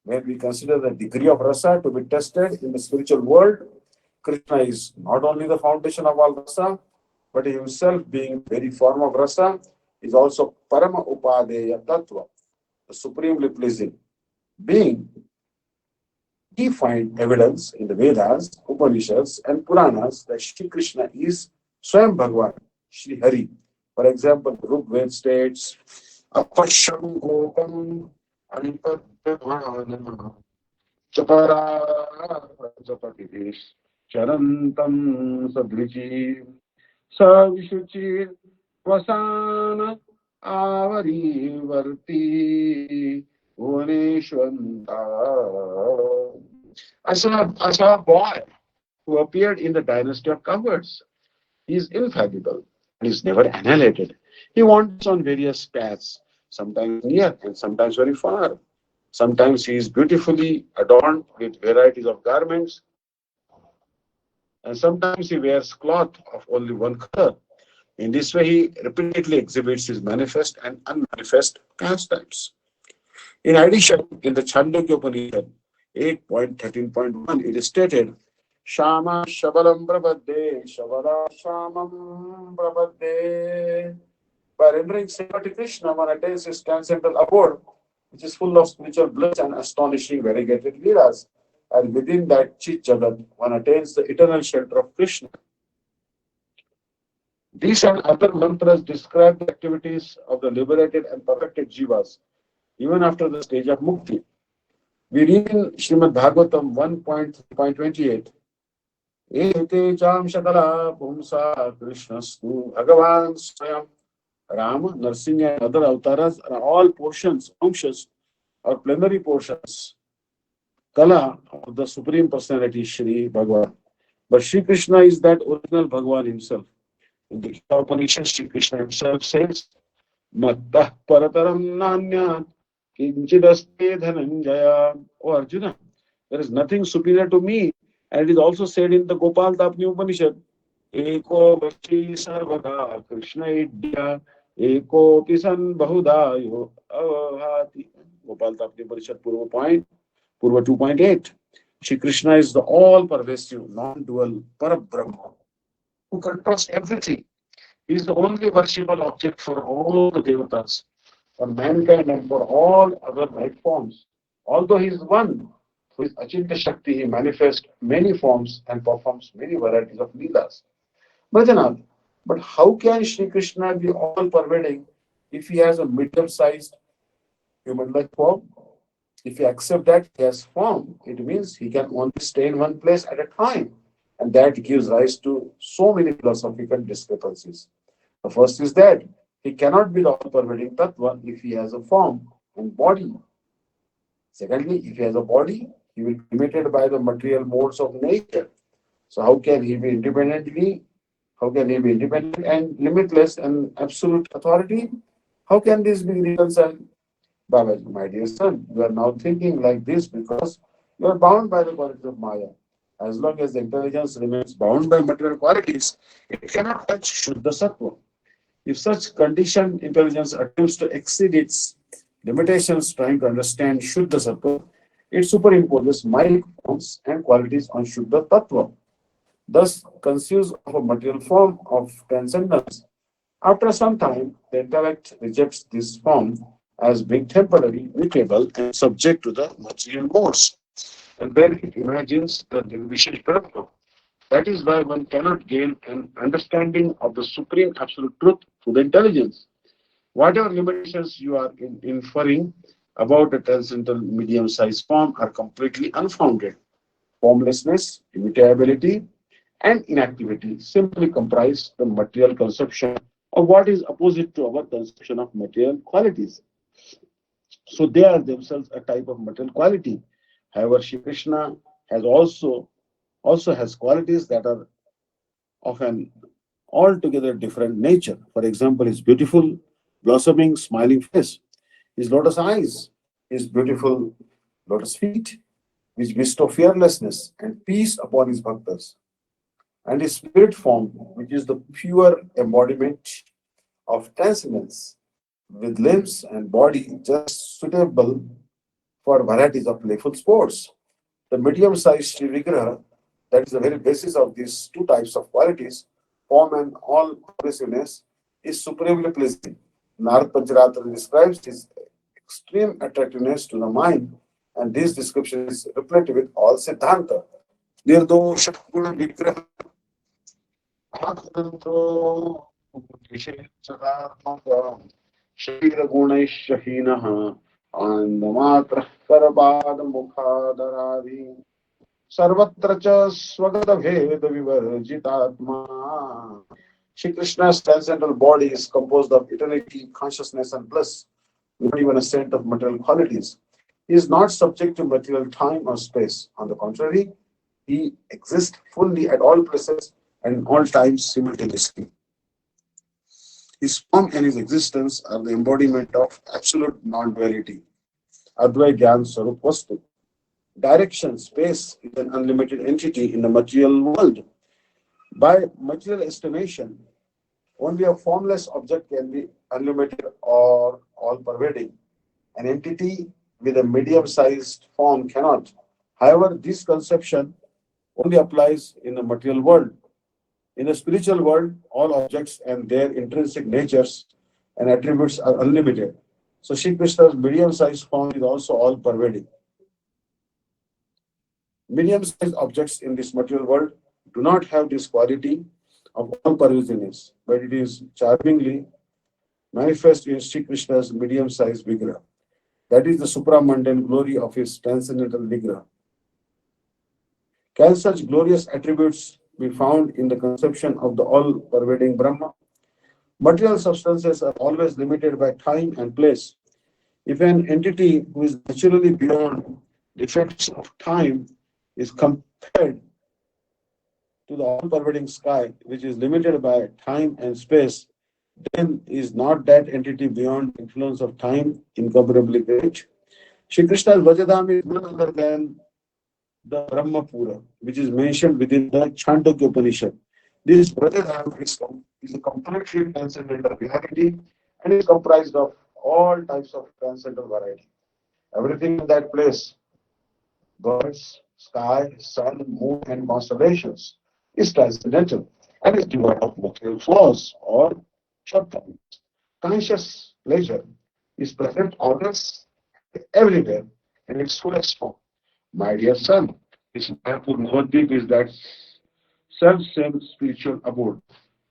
[SPEAKER 1] when we consider the degree of rasa to be tested in the spiritual world, Krishna is not only the foundation of all rasa, but he himself being very form of rasa is also Parama Upadeya Tattva, the supremely pleasing being. We find evidence in the Vedas, Upanishads, and Puranas that Shri Krishna is Swayam Bhagavan, Shri Hari. For example, the Rig Veda states, Apasham Gopam Anipatyanam Chapara Prajapatish Charantam Sadrichi Savishuchir Vasana Avarivarti Bhuvneshwanta. I saw a boy who appeared in the dynasty of cowards. He is infallible and is never annihilated. He wanders on various paths, sometimes near and sometimes very far. Sometimes he is beautifully adorned with varieties of garments, and sometimes he wears cloth of only one color. In this way, he repeatedly exhibits his manifest and unmanifest pastimes. In addition, in the Chandogya Upanishad 8.13.1, it is stated, Shama Shabalam Prabhade, Shabala Shamam Prabhade. By rendering seva to Krishna, one attains his transcendental abode, which is full of spiritual bliss and astonishing variegated leelas. And within that Chit Jagat, one attains the eternal shelter of Krishna. These and other mantras describe the activities of the liberated and perfected jivas, even after the stage of mukti. We read in Srimad Bhagavatam 1.3.28, Ete cham shakala pumsa Krishnastu Bhagavan Swayam. Rama, Narsinga and other avatars are all portions, anshas or plenary portions, kala of the Supreme Personality, Shri Bhagavan. But Shri Krishna is that original Bhagavan himself. In the Gita Upanishad, Shri Krishna himself says, Mattah parataram nanyat kinchidaste dhananjaya. O Arjuna, there is nothing superior to me. And it is also said in the Gopal Tapni Upanishad, Eko Vashi Sarvada Krishna Idya Eko Pisan Bahudayo Avahati. Gopal Tapni Upanishad Purva 2.8. Shri Krishna is the all-pervasive, non-dual Parabrahma who controls everything. He is the only worshipable object for all the devatas, for mankind and for all other life forms. Although he is one, who is Achintya Shakti, he manifests many forms and performs many varieties of leelas. Bhajanad, but how can Shri Krishna be all-pervading if he has a medium-sized human-like form? If you accept that he has form, it means he can only stay in one place at a time. And that gives rise to so many philosophical discrepancies. The first is that he cannot be the all-pervading Tattva if he has a form and body. Secondly, if he has a body, he will be limited by the material modes of nature. So how can he be independently? How can he be independent and limitless and absolute authority? How can this be reconciled? Babaji, my dear son, you are now thinking like this because you are bound by the qualities of Maya. As long as the intelligence remains bound by material qualities, it cannot touch Shuddha Sattva. If such conditioned intelligence attempts to exceed its limitations trying to understand Shuddha Sattva, it superimposes Maya forms and qualities on Shuddha Tattva, thus conceives of a material form of transcendence. After some time, the intellect rejects this form as being temporary, mutable, and subject to the material modes. And then it imagines the Nirvishesh Brahma. That is why one cannot gain an understanding of the supreme absolute truth through the intelligence. Whatever limitations you are inferring about a transcendental medium-sized form are completely unfounded. Formlessness, immutability, and inactivity simply comprise the material conception of what is opposite to our conception of material qualities. So they are themselves a type of material quality. However, Shri Krishna has also has qualities that are of an altogether different nature. For example, his beautiful, blossoming, smiling face, his lotus eyes, his beautiful lotus feet, which bestow fearlessness and peace upon his bhaktas, and his spirit form, which is the pure embodiment of transcendence, with limbs and body just suitable for varieties of playful sports. The medium-sized Sri Vigraha, that is the very basis of these two types of qualities, form and all pervasiveness, is supremely pleasing. Narad Pancharatra describes his extreme attractiveness to the mind, and this description is replete with all Siddhanta. Nirdosha Guna Vigraha Atmantro Sharira Gunai Andamatra Karabad Mukhadaravi Sarvatra cha Swagata Veda Vivarjitatma. Shri Krishna's transcendental body is composed of eternity, consciousness, and bliss, not even a scent of material qualities. He is not subject to material time or space. On the contrary, he exists fully at all places and in all times simultaneously. His form and his existence are the embodiment of absolute non-duality. Advai Gyan Sarup Vastu. Direction, space is an unlimited entity in the material world. By material estimation, only a formless object can be unlimited or all-pervading. An entity with a medium-sized form cannot. However, this conception only applies in the material world. In the spiritual world, all objects and their intrinsic natures and attributes are unlimited. So Shri Krishna's medium-sized form is also all-pervading. Medium-sized objects in this material world do not have this quality of all-pervasiveness, but it is charmingly manifest in Sri Krishna's medium-sized Vigraha. That is the supramundane glory of his transcendental Vigraha. Can such glorious attributes be found in the conception of the all-pervading Brahma? Material substances are always limited by time and place. If an entity who is naturally beyond the effects of time is compared to the all-pervading sky, which is limited by time and space, then is not that entity beyond the influence of time incomparably great? Shri Krishna's Vrajadham is none other than the Brahmapura, which is mentioned within the Chandogya Upanishad. This Vrajadham is a completely transcendental reality and is comprised of all types of transcendental variety. Everything in that place, birds, sky, sun, moon, and constellations, is transcendental and is devoid of material flaws or shortcomings. Conscious pleasure is present always, everywhere, in its fullest form. My dear son, this Mayapur Navadvip is that self-same spiritual abode.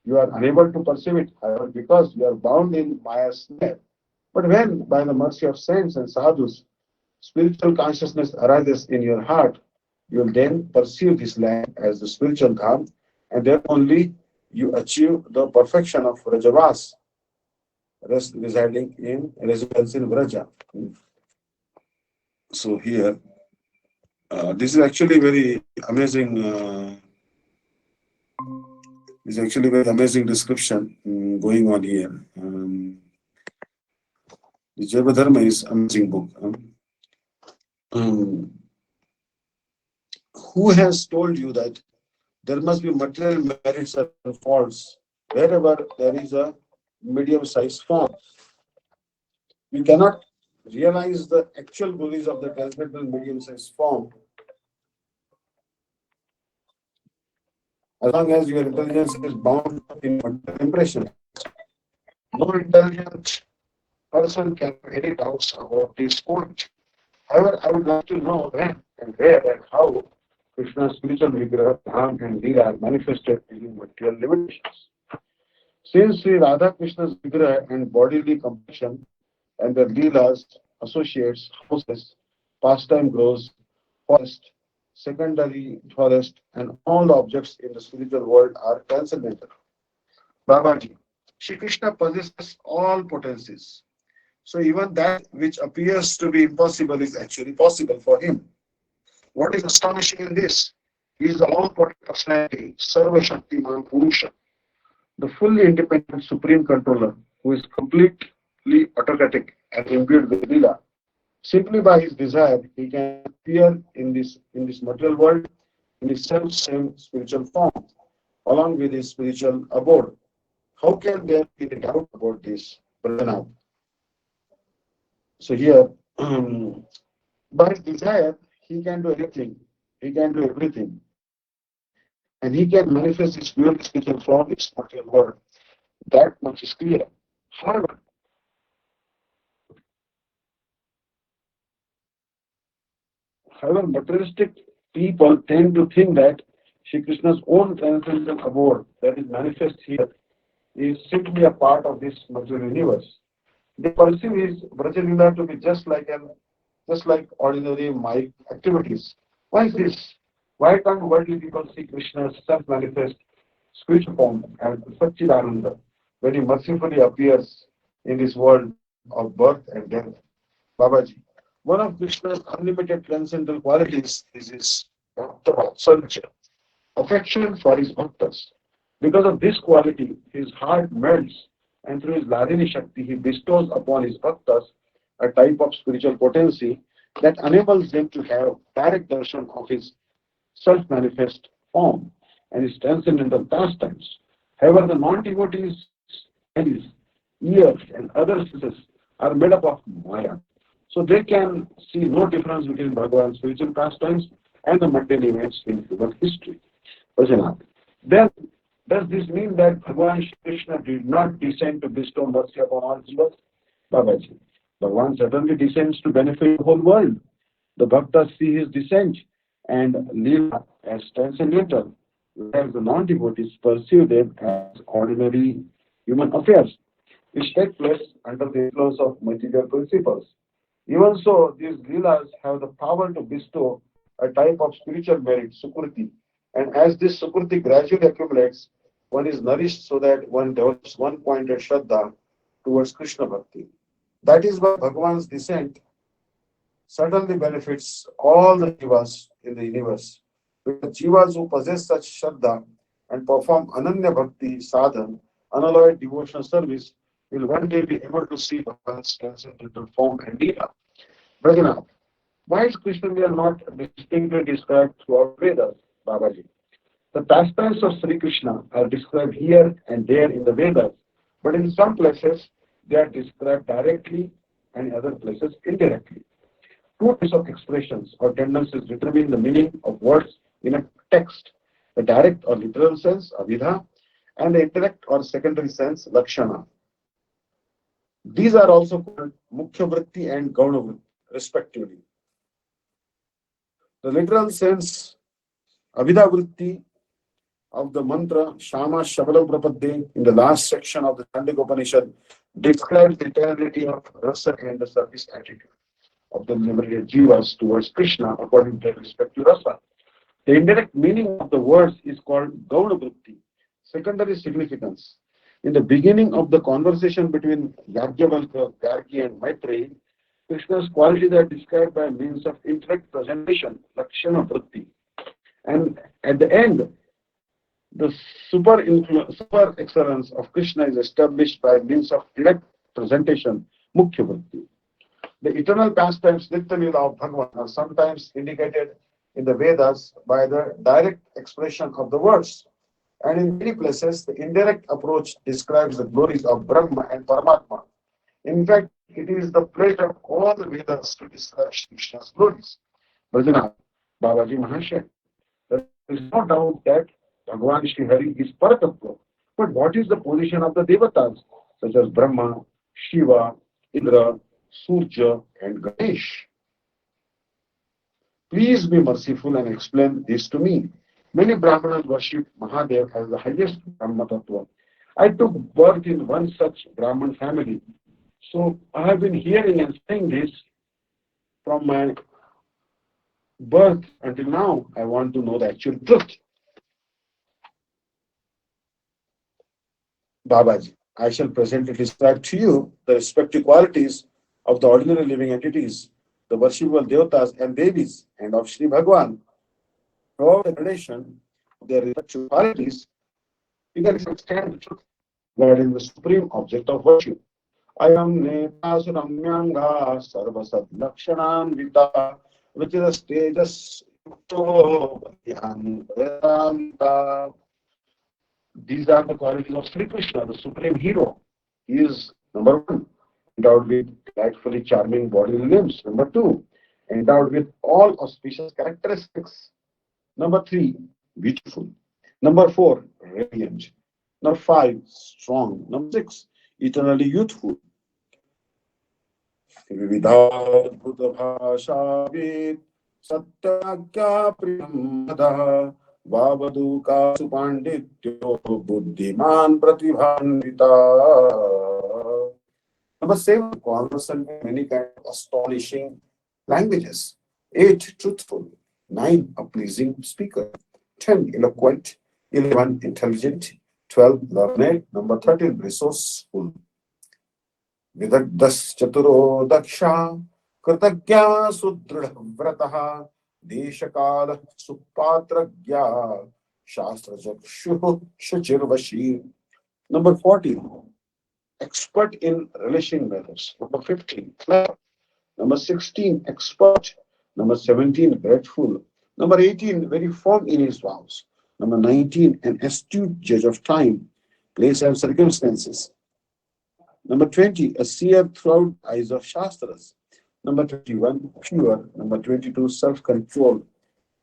[SPEAKER 1] You are unable to perceive it, however, because you are bound in Maya's snare. But when, by the mercy of saints and sadhus, spiritual consciousness arises in your heart, you will then perceive this land as the spiritual dham, and then only you achieve the perfection of Rajavas, residing in residence in Vraja. So here, this is actually very amazing. This is actually very amazing description going on here. The Jaiva Dharma is amazing book. Um, who has told you that there must be material merits and faults wherever there is a medium-sized form? We cannot realize the actual glories of the transcendental medium-sized form as long as your intelligence is bound in material impression. No intelligent person can have any doubts about this point. However, I would like to know when and where and how Krishna's spiritual vigraha, dham, and leela are manifested in material limitations. Since Sri Radha Krishna's vigraha and bodily complexion and their leelas, associates, houses, pastime grows, forest, secondary forest, and all the objects in the spiritual world are transcendental. Babaji, Shri Krishna possesses all potencies. So even that which appears to be impossible is actually possible for him. What is astonishing in this? He is the all-potent personality, Sarva Shaktiman Purusha, the fully independent supreme controller who is completely autocratic and imbued with Leela. Simply by his desire, he can appear in this material world in his self-same spiritual form, along with his spiritual abode. How can there be any doubt about this, Brahmanath? So here, by his desire, he can do anything. He can do everything. And he can manifest his pure spiritual form in his material world. That much is clear. However, materialistic people tend to think that Shri Krishna's own transcendental abode that is manifest here is simply a part of this material universe. They perceive his Brajalila to be just like ordinary mild activities. Why is this? Why can't worldly people see Krishna's self-manifest spiritual form as Satchidananda when he mercifully appears in this world of birth and death? Babaji, one of Krishna's unlimited transcendental qualities is his Bhakta Vatsalya, affection for his bhaktas. Because of this quality, his heart melts, and through his Ladini Shakti, he bestows upon his bhaktas a type of spiritual potency that enables them to have direct darshan of his self-manifest form and his transcendental pastimes. However, the non-devotees' eyes, ears, and other senses are made up of Maya. So they can see no difference between Bhagavan's spiritual pastimes and the mundane events in human history. Bhajanat. Then, does this mean that Bhagavan Shri Krishna did not descend to bestow mercy upon all jivas? Babaji. Bhagavan certainly descends to benefit the whole world. The bhaktas see his descent and Leela as transcendental, whereas the non-devotees perceive them as ordinary human affairs, which take place under the influence of material principles. Even so, these leelas have the power to bestow a type of spiritual merit, sukriti. And as this sukriti gradually accumulates, one is nourished so that one develops one-pointed shraddha towards Krishna bhakti. That is why Bhagavan's descent certainly benefits all the jivas in the universe. Because jivas who possess such shraddha and perform ananya bhakti sadhan, unalloyed devotional service, will one day be able to see Bhagavan's transcendental form and leela. Bhagana, why is Krishna Lila not distinctly described throughout Vedas, Babaji? The pastimes of Sri Krishna are described here and there in the Vedas, but in some places they are described directly and in other places indirectly. Two types of expressions or tendencies determine the meaning of words in a text: the direct or literal sense, avidha, and the indirect or secondary sense, lakshana. These are also called mukhya vritti and gauna vritti, respectively. The literal sense, avidha vritti, of the mantra Shama Shabala Prapadde in the last section of the Chandika Upanishad describes the eternity of rasa and the service attitude of the liberated jivas towards Krishna according to their respective rasa. The indirect meaning of the words is called Gauna Vritti, secondary significance. In the beginning of the conversation between Yajnavalkya, Gargi, and Maitreyi, Krishna's qualities are described by means of indirect presentation, Lakshana Vritti. And at the end, the super excellence of Krishna is established by means of direct presentation, Mukhya Vritti. The eternal pastimes, Nitya Leela of Bhagavan, are sometimes indicated in the Vedas by the direct expression of the words. And in many places, the indirect approach describes the glories of Brahma and Paramatma. In fact, it is the pleasure of all the Vedas to describe Shri Krishna's glories. Bhajana, Babaji Mahashaya, there is no doubt that Bhagavan Shri Hari is Paratattva. But what is the position of the Devatas, such as Brahma, Shiva, Indra, Surya, and Ganesh? Please be merciful and explain this to me. Many Brahmanas worship Mahadev as the highest Brahma Tattva. I took birth in one such Brahman family. So I have been hearing and saying this from my birth until now. I want to know the actual truth. Babaji, I shall presently describe to you the respective qualities of the ordinary living entities, the worshipable devatas and devis, and of Sri Bhagavan. Throughout the gradation of their respective qualities, you can understand the truth. God is the supreme object of worship. Ayam neta suramyanga sarvasad lakshananvita which is a status Vedanta. These are the qualities of Sri Krishna, the supreme hero. He is number one, endowed with delightfully charming bodily limbs. Number two, endowed with all auspicious characteristics. Number three, beautiful. Number four, radiant. Number five, strong. Number six, eternally youthful. Vividadbhutabhashavit satyagya priyamada vavaduka supandityo buddhiman pratibhanvita. Number seven, conversant in many kinds of astonishing languages. 8, truthful. 9, a pleasing speaker. 10, eloquent. 11, intelligent. 12, learned. Number 13, resourceful. Vidagdaschaturo daksha Kritagya सुदृढ़ व्रतः देशकाल सुपात्रज्ञा शास्त्र चक्षु शुचिर्वशी. Number 14, expert in relishing matters. Number 15, clever. Number 16, expert. Number 17, grateful. Number 18, very firm in his vows. Number 19, an astute judge of time, place, and circumstances. Number 20, a seer throughout eyes of Shastras. Number 21, pure. Number 22, self-control.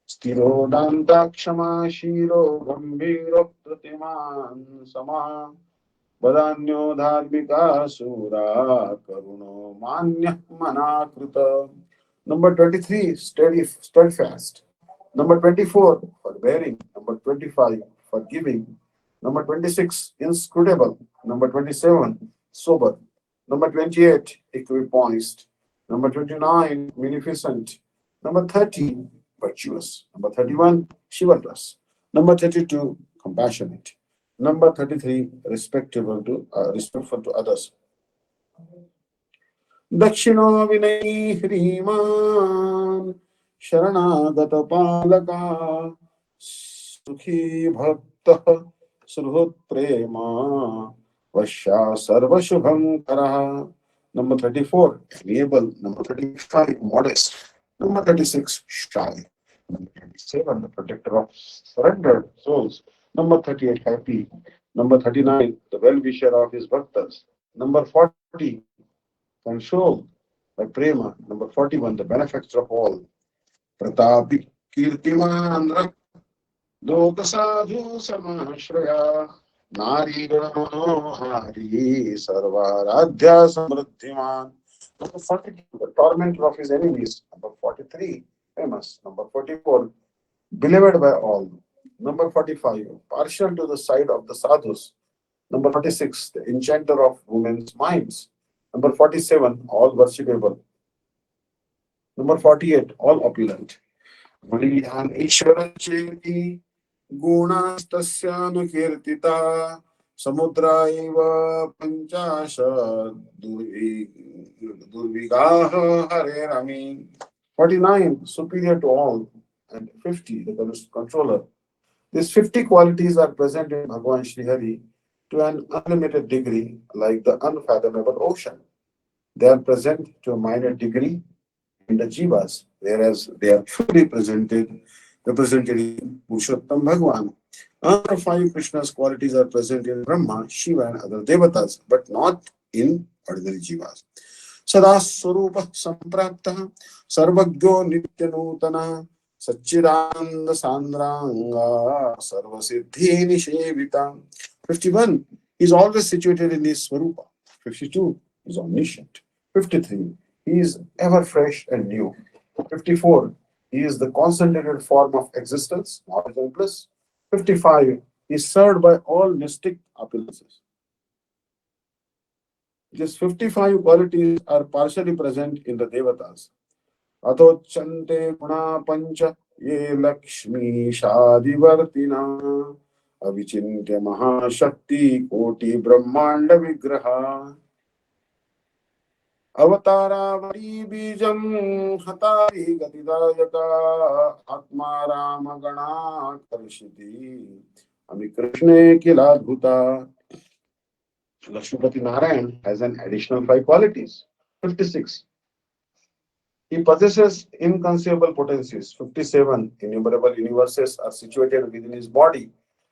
[SPEAKER 1] Stiro danta kshama shiro gambhiro pratiman sama vadanyo dharmika sura karuno manya manakrita. Number 23, steadfast. Number 24, forbearing. Number 25, forgiving. Number 26, inscrutable. Number 27, sober. Number 28, equipoised. Number 29, munificent. Number 30, virtuous. Number 31, chivalrous. Number 32, compassionate. Number 33, respectful to others. दक्षिणो विनयी ह्रीमान् शरणागत पालका सुखी भक्तः सुहृत् प्रेमा वश्या सर्वशुभंकरः. Number 34, amiable. Number 35, modest. Number 36, shy. Number 37, the protector of surrendered souls. Number 38, happy. Number 39, the well-wisher of his bhaktas. Number 40, controlled by prema. Number 41, the benefactor of all. Pratapi Kirtiman Loka Sadhu Samashraya Nari Hari Sarvaradhya Samriddhiman. Number 42, the tormentor of his enemies. Number 43, famous. Number 44, beloved by all. Number 45, partial to the side of the sadhus. Number 46, the enchanter of women's minds. Number 47, all worshipable. Number 48, all opulent. Baliyan Ishvara Cheti Gunastasyanukirtita Samudra eva Panchasha Durvigaha Hare Rami. 49, superior to all. And 50, the controller. These 50 qualities are present in Bhagavan Sri Hari to an unlimited degree, like the unfathomable ocean. They are present to a minor degree in the jivas, whereas they are fully represented in Purushottam Bhagavan. Other five Krishna's qualities are present in Brahma, Shiva, and other devatas, but not in ordinary jivas. Sada Swarupa Samprapta Sarvagyo Nityanutana Satchidananda Sandranga Sarvasiddhi Nishevita. 51, he is always situated in his Swarupa. 52, he is omniscient. 53, he is ever fresh and new. 54, he is the concentrated form of existence, knowledge and bliss. 55, he is served by all mystic opulences. These 55 qualities are partially present in the devatas. Atochante guna pancha ye lakshmi shadivartina avichintya mahashakti koti brahmanda vigraha avatara bijam hatari gatidayaka atma rama gana karishiti ami krishne kiladhuta. Lakshmipati Narayan has an additional five qualities. 56. He possesses inconceivable potencies. 57. Innumerable universes are situated within his body.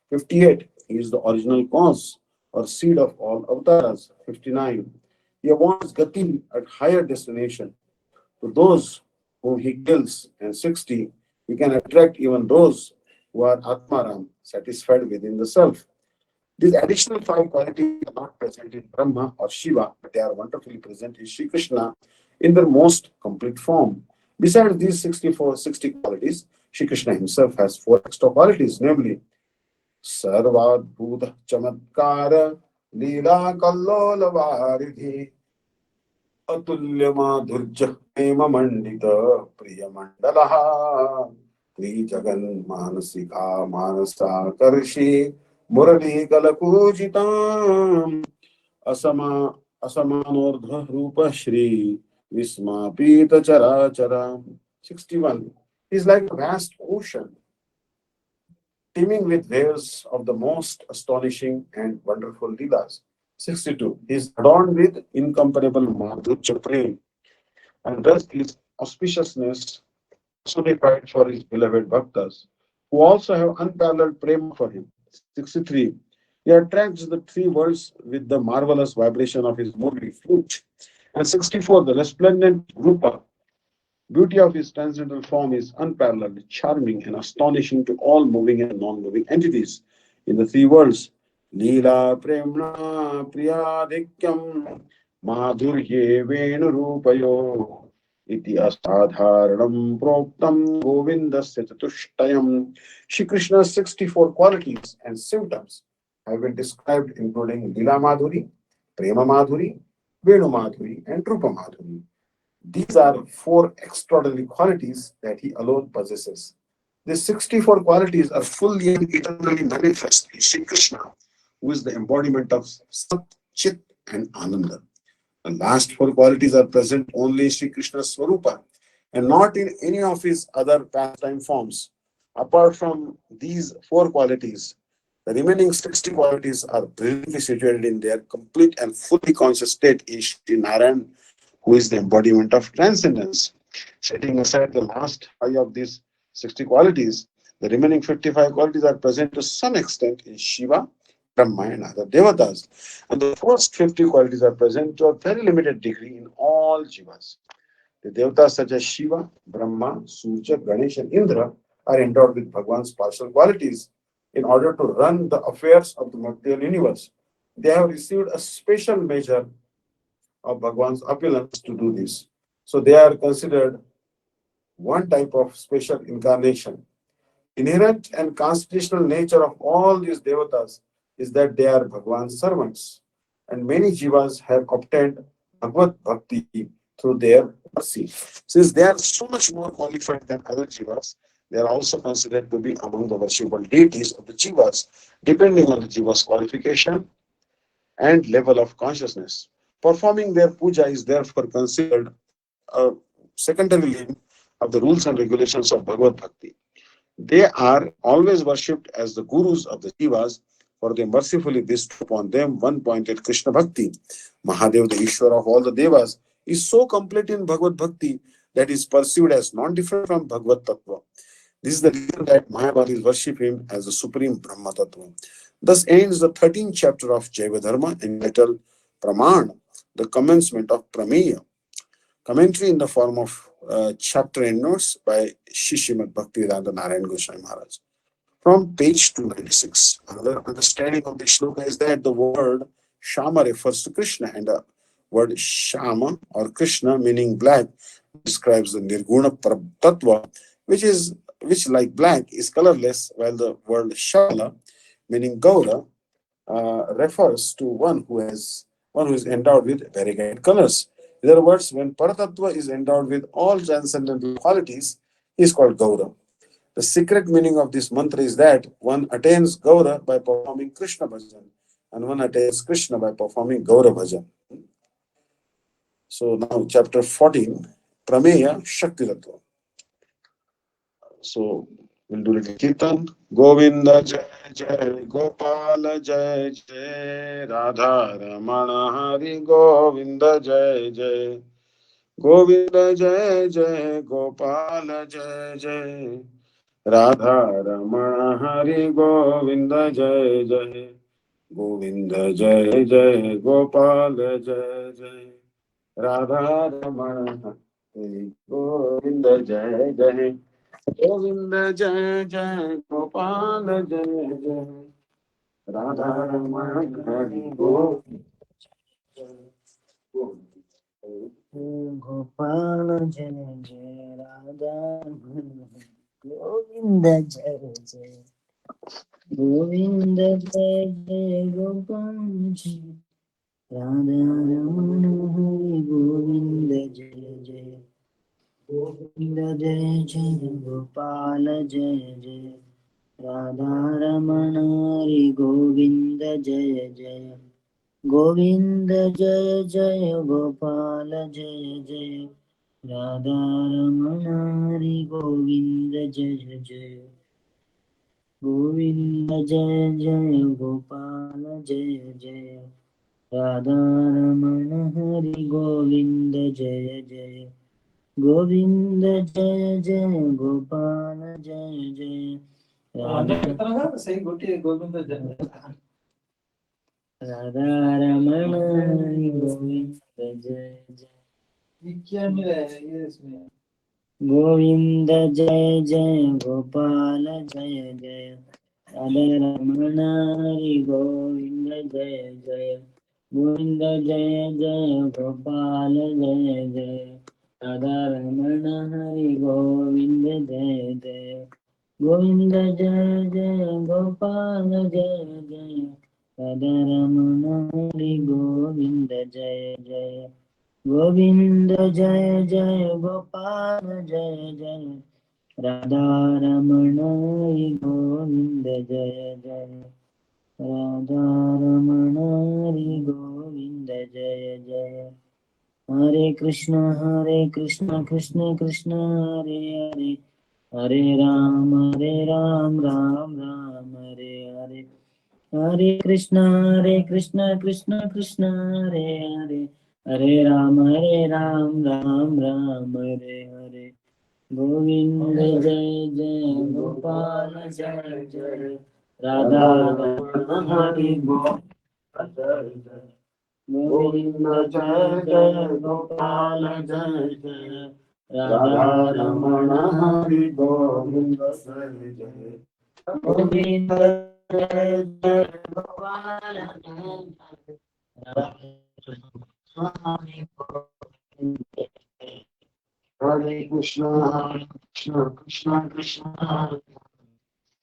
[SPEAKER 1] 58. He is the original cause or seed of all avatars. 59. He wants gati at higher destination to those whom he kills. And 60. He can attract even those who are Atmaram, satisfied within the self. These additional five qualities are not present in Brahma or Shiva, but they are wonderfully present in Sri Krishna in their most complete form. Besides these 60 qualities, Sri Krishna himself has four extra qualities, namely Sarvadbhuta Chamatkara Leela Kallola Varidhi Atulya Madhurja Prema Mandita Priya Mandalaha Pri Jagan Manasika Manasa Karshi Murali Kalakujitam Asamanordha Rupa Shri Vismapita Charachara. 61. He is like a vast ocean, teeming with waves of the most astonishing and wonderful leelas. 62. He is adorned with incomparable Madhurya Prem, and thus his auspiciousness personified for his beloved bhaktas, who also have unparalleled prema for him. 63. He attracts the three worlds with the marvelous vibration of his murli flute. And 64. The resplendent rupa, beauty of his transcendental form is unparalleled, charming, and astonishing to all moving and non-moving entities in the three worlds. Leela premna priyadikyam madhurye venu rupayo iti asadharanam proktam govindasya chatushtayam. Shri Krishna's 64 qualities and symptoms have been described, including Leela Madhuri, Prema Madhuri, Venu Madhuri, and Rupa Madhuri. These are four extraordinary qualities that he alone possesses. These 64 qualities are fully and eternally manifest in Sri Krishna, who is the embodiment of Sat, Chit, and Ananda. The last four qualities are present only in Sri Krishna's Swarupa and not in any of his other pastime forms. Apart from these four qualities, the remaining 60 qualities are brilliantly situated in their complete and fully conscious state in Sri Narayan, who is the embodiment of transcendence. Setting aside the last five of these 60 qualities, the remaining 55 qualities are present to some extent in Shiva, Brahma, and other devatas. And the first 50 qualities are present to a very limited degree in all jivas. The devatas such as Shiva, Brahma, Surya, Ganesh, and Indra are endowed with Bhagwan's partial qualities in order to run the affairs of the material universe. They have received a special measure of Bhagwan's opulence to do this. So they are considered one type of special incarnation. Inherent and constitutional nature of all these devatas is that they are Bhagwan's servants. And many jivas have obtained Bhagavad Bhakti through their mercy. Since they are so much more qualified than other jivas, they are also considered to be among the worshipable deities of the jivas, depending on the jiva's qualification and level of consciousness. Performing their puja is therefore considered a secondary limb of the rules and regulations of Bhagavad Bhakti. They are always worshipped as the gurus of the jivas, for they mercifully bestow upon them one pointed Krishna Bhakti. Mahadev, the Ishwar of all the devas, is so complete in Bhagavad Bhakti that is perceived as non-different from Bhagavad Tattva. This is the reason that Mayavadis worship him as the supreme Brahma Tattva. Thus ends the 13th chapter of Jaiva Dharma entitled Praman, the commencement of Prameya. Commentary in the form of chapter and notes by Shishimad Bhaktivedanta Narayan Goswami Maharaj. From page 296, another understanding of the shloka is that the word Shama refers to Krishna, and the word Shama or Krishna, meaning black, describes the Nirguna Tattva, which like black is colorless, while the word Shala, meaning Gaura, refers to one who is endowed with variegated colors. In other words, when Paratattva is endowed with all transcendental qualities, he is called Gaura. The secret meaning of this mantra is that one attains Gaura by performing Krishna bhajan, and one attains Krishna by performing Gaura bhajan. So now chapter 14, Prameya Shakti Tattva. So we'll do little Kirtan. Govinda Jai Jai Gopala Jai Jai Radha Ramana Hari Govinda Jai Jai Govinda Jai Jai Gopala Jai Jai Radha Ramana Hari Govinda Jai Jai Govinda Jai Jai Gopala Jai Jai Radha Ramana Hari Govinda Jai Jai Govinda Jai Jai Gopala Jai Jai Radha Ramana Hari Govinda
[SPEAKER 2] Gopala Jai Jai Radha Govinda Jai Jai Govinda Jai Jai Gopala Jai Radha Ramana Hari Govinda Jai Jai Govinda Jai Jai Gopala Jai Jai Radha Ramana Hari Govinda Jai Jai Govinda Jaya Jaya Gopala Jaya Jaya Radha Ramana Hari Govinda Jaya Jaya Govinda Jaya Jaya Gopala Jaya Jaya Radha Ramana Hari Govinda Jaya Jaya Govinda Jaya Jaya Gopala Jaya Jaya Radha Ramana Hari Govinda Jaya Jaya Govinda Jaya Jaya Gopala Jaya Jaya Radha Ramana Hari Govinda Jaya Jaya Govinda Jaya Jaya Gopala Jaya Jaya Radha Ramana Hari Govinda Jaya Jaya Govinda Jaya Jaya Gopala Jaya Jaya Radha Ramana Hari Govinda Jaya Jaya Govind जय जय गोपाल जय जय राधा रमण हरि गोविंद जय जय राधा रमण हरि गोविंद जय जय हरे कृष्ण कृष्ण कृष्ण हरे हरे हरे राम राम राम हरे हरे हरे कृष्ण कृष्ण कृष्ण हरे हरे हरे राम राम राम हरे हरे गोविंद जय जय गोपाल जय जय राधा रमण हरि गोविंद जय जय गोविंद जय जय गोपाल जय जय राधा रमण हरि गोविंद जय जय गोविंद जय जय गोपाल जय जय हरे कृष्ण कृष्ण कृष्ण कृष्ण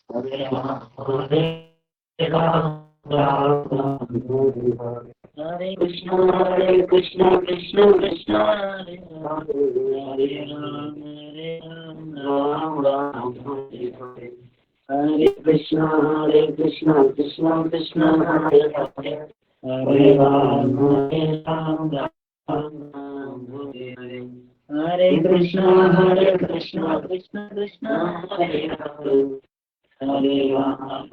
[SPEAKER 2] हरे राम राम हरे कृष्ण कृष्ण कृष्ण हरे राम राम हरे कृष्ण कृष्ण कृष्ण हरे हरे हरे राम राम हरे हरे कृष्ण कृष्ण कृष्ण हरे हरे हरे राम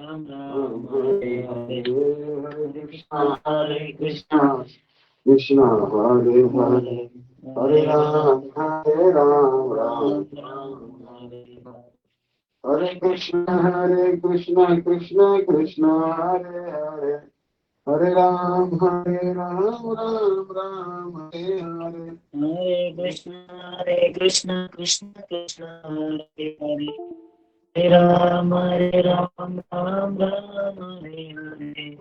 [SPEAKER 2] राम हरे हरे हरे कृष्ण कृष्ण हरे हरे हरे राम राम हरे हरे हरे कृष्ण कृष्ण कृष्ण हरे हरे हरे राम राम हरे हरे हरे कृष्ण कृष्ण कृष्ण हरे हरे हरे राम राम राम हरे हरे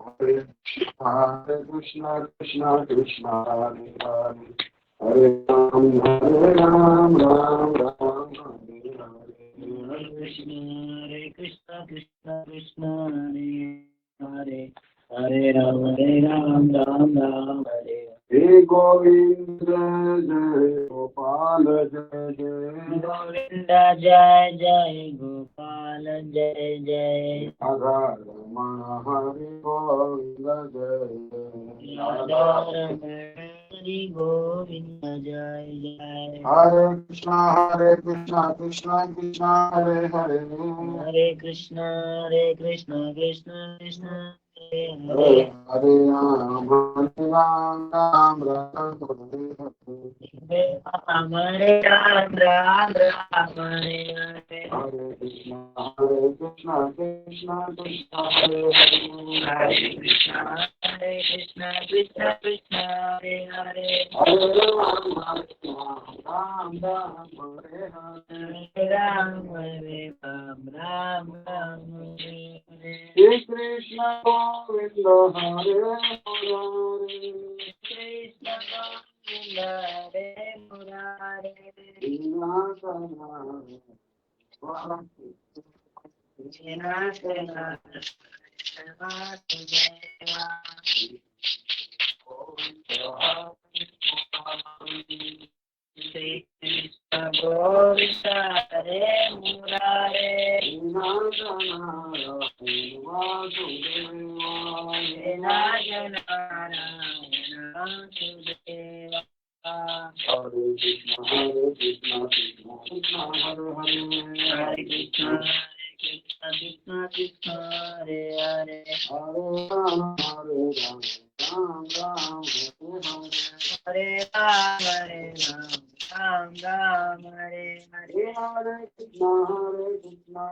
[SPEAKER 2] हरे कृष्ण कृष्ण कृष्ण हरे हरे हरे राम राम हरे हरे हरे कृष्ण कृष्ण कृष्ण हरे हरे हरे राम राम हरे हे गोविंद जय गोपाल जय जय गोविंद जय जय गोपाल जय जय राधा रमण हरि गोविंद जय जय राधा रमण हरि गोविंद जय जय हरे कृष्ण कृष्ण कृष्ण हरे हरे हरे कृष्ण कृष्ण कृष्ण हरे हरे राम राम हरे राम हरे हरे हरे कृष्ण कृष्ण कृष्ण हरे हरे कृष्ण कृष्ण कृष्ण हरे हरे हरे राम हरे हरे राम हरे हरे श्री कृष्ण गोविंद हरे मुरारे कृष्ण गोविंद हरे मुरारे Shri Krishna Govinda Hare Murare Narayana Sudeva Hare Krishna Krishna Hare Hare Krishna Krishna Krishna Hare Hare Hare Ram Ram Hare Hare Ram Ram Hare Hare Hare Krishna Krishna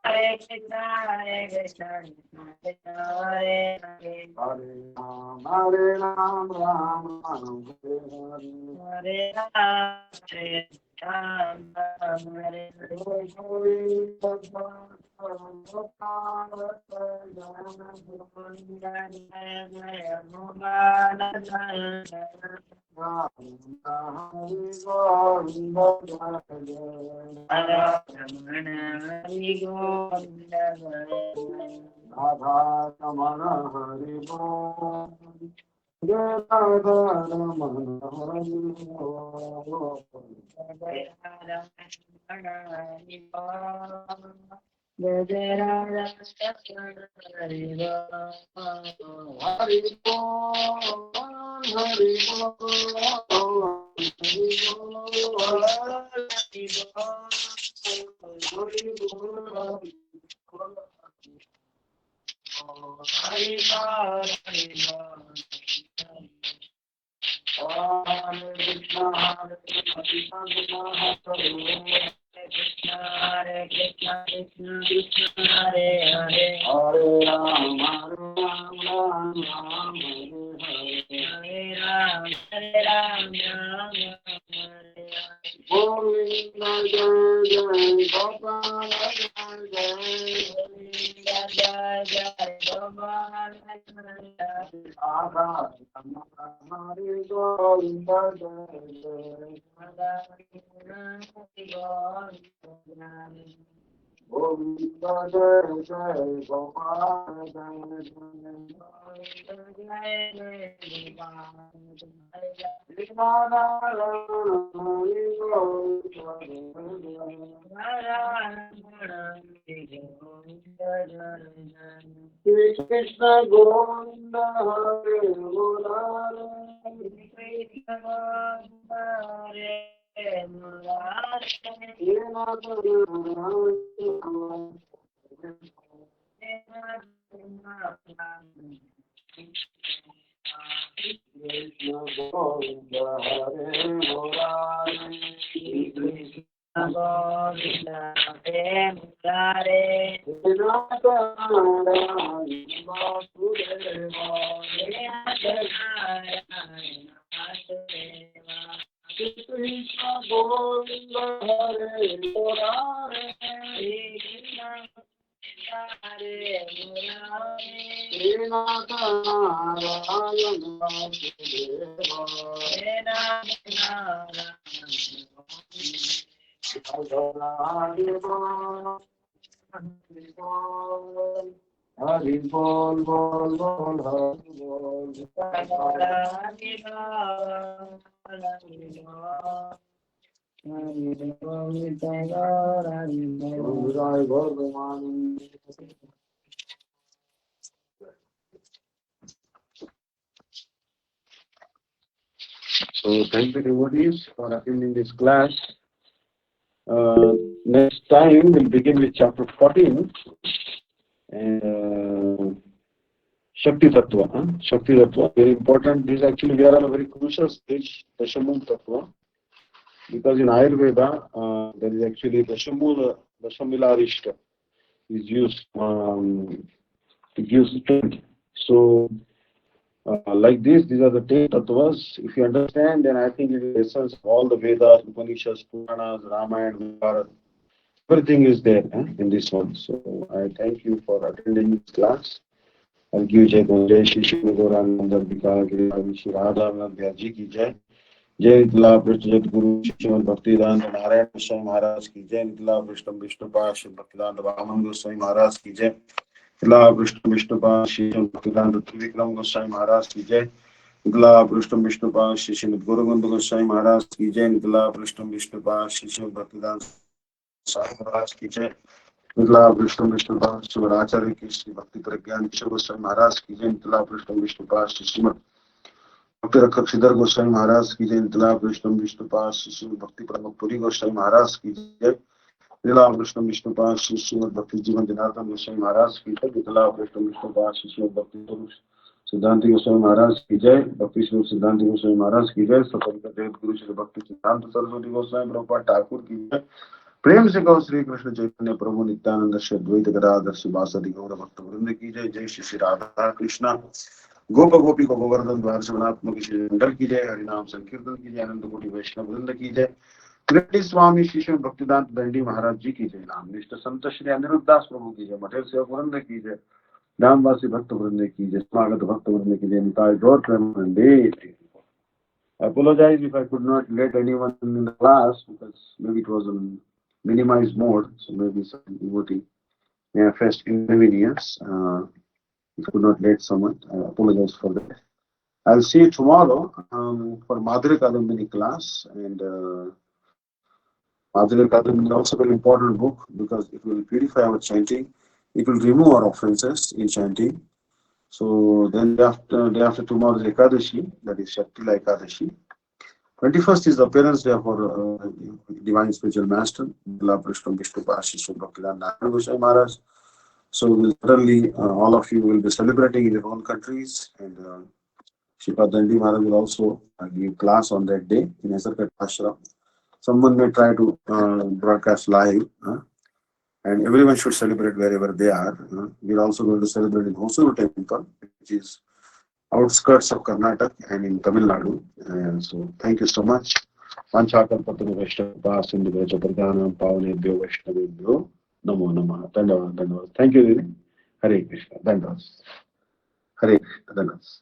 [SPEAKER 2] Hare Krishna Krishna Krishna Hare Hare Hare Ram Ram Hare Hare Hare Ram Ram Ram Hare Hare Krishna Krishna Krishna Hare Hare
[SPEAKER 1] Hare Ram Ram
[SPEAKER 2] Hare Ram Hare Ram Ram Hare Hare
[SPEAKER 1] Govinda Jai Jai Gopal Jai
[SPEAKER 2] Jai Jai Jai Gopal
[SPEAKER 1] Radha Hare Govinda Jai Jai Govinda Jai Jai Gopal Jai Shri Krishna Govinda Hare Murare Krishna Govinda Hare Murare
[SPEAKER 2] Govinda Hare Murare
[SPEAKER 1] Krishna Govinda Hare Murare Hari bol bol bol hari bol Jai Bhagavan. So thank you devotees for attending this class. Next time we'll begin with chapter 14 and Shakti Tattva. Shakti Tattva, very important. This actually we are on a very crucial stage, Dashamul Tattva, because in Ayurveda there is actually Dashamila Rishta is used to give strength. So like this, these are the 10 tattvas. If you understand, then I think it is the essence of all the Vedas, Upanishads, Puranas, Ramayana, Mahabharata. Everything is there in this one. So I thank you for attending this class. I'll give Jai Jai Shri Shri Gauranga Dambika Giri Shri Radha Vyadji ki Jai. Jai Nitla Prishna Jat Guru Shriman Bhaktivedanta Narayan Goswami Maharaj ki Jai. Nitla Prishna Vishnu Pash Bhaktivedanta Vaman Goswami Maharaj ki Jai. Nitla Prishna Vishnu Pash Bhaktivedanta Trivikram Goswami Maharaj ki Jai. Nitla Prishna Vishnu Pash Srimad Guru Govinda Goswami Maharaj ki Jai. Nitla Prishna Vishnu Pash Srimad Bhaktivedanta Swami Maharaj ki Jai. Nitla Prishna Vishnu Pash Srimad Acharya ki Shri Bhakti Pragyan Goswami Maharaj ki Jai. Nitla Prishna Vishnu Pash Srimad Bhakti Rakshak Siddhar Goswami Maharaj ki Jai. Nitla Prishna Vishnu Pash Srimad Bhakti Pramukh Puri Goswami Maharaj ki Jai. Nitla Prishna Vishnu Pash Srimad Bhakti Jivan Janardhan Goswami Maharaj ki Jai. Nitla Prishna Vishnu Pash Srimad Bhakti Purush Siddhanti Goswami Maharaj ki Jai. Bhakti Srimad Siddhanti Goswami Maharaj ki Jai. Satarika Dev Guru Shri Bhakti Siddhanta Saraswati Goswami Prabhupada Thakur ki Jai. प्रेम से कहो श्री कृष्ण चैतन्य प्रभु नित्यानंद श्री अद्वैत गदाधर श्रीवासदि गौर भक्त वृंद की जय। जय श्री श्री राधा कृष्णा गोप गोपी को गोवर्धन द्वार श्रवणात्मक श्री मंडल की जय। हरिनाम संकीर्तन की जय। अनंत कोटि वैष्णव वृंद की जय। Sri Swami Shisham Bhaktivedanta Dandi Maharaj Ji ki jai, Mr. Sant Shri Aniruddhas Prabhu ki jai, Mathur Seva Puranda ki jai, Damvasi Bhakta Puranda ki jai, Smagat Bhakta Puranda ki jai, Nitai Gaur Premanande. I apologize if I could not let anyone in the class because maybe it was in minimized mode, so maybe some devotee may have faced inconvenience. If I could not let someone, I apologize for that. I'll see you tomorrow for Madhuri Kadambini class, and Madhuri Kadambini is also a very important book because it will purify our chanting, it will remove our offenses in chanting. So then day after tomorrow is Ekadashi, that is Shaktila Ekadashi. 21st is the appearance day of our Divine Spiritual Master, Bala Prishtam Vishnu Pashishu Bhaktivedanta Goswami Maharaj. So we'll certainly, all of you will be celebrating in your own countries, and Shipad Dandi Maharaj will also give class on that day in Esarkat Ashram. Someone may try to broadcast live, and everyone should celebrate wherever they are. We're also going to celebrate in Hosuru Temple, which is outskirts of Karnataka and in Tamil Nadu. And so thank you so much. Panchakalpatru Vaishnava Sindhu Vraja Pradhanam Pavanebhyo Vaishnavebhyo Namo Namah. Dandavad, Dandavad. Thank you, Didi. Hare Krishna. Dandavad. Hare Krishna. Dandavad.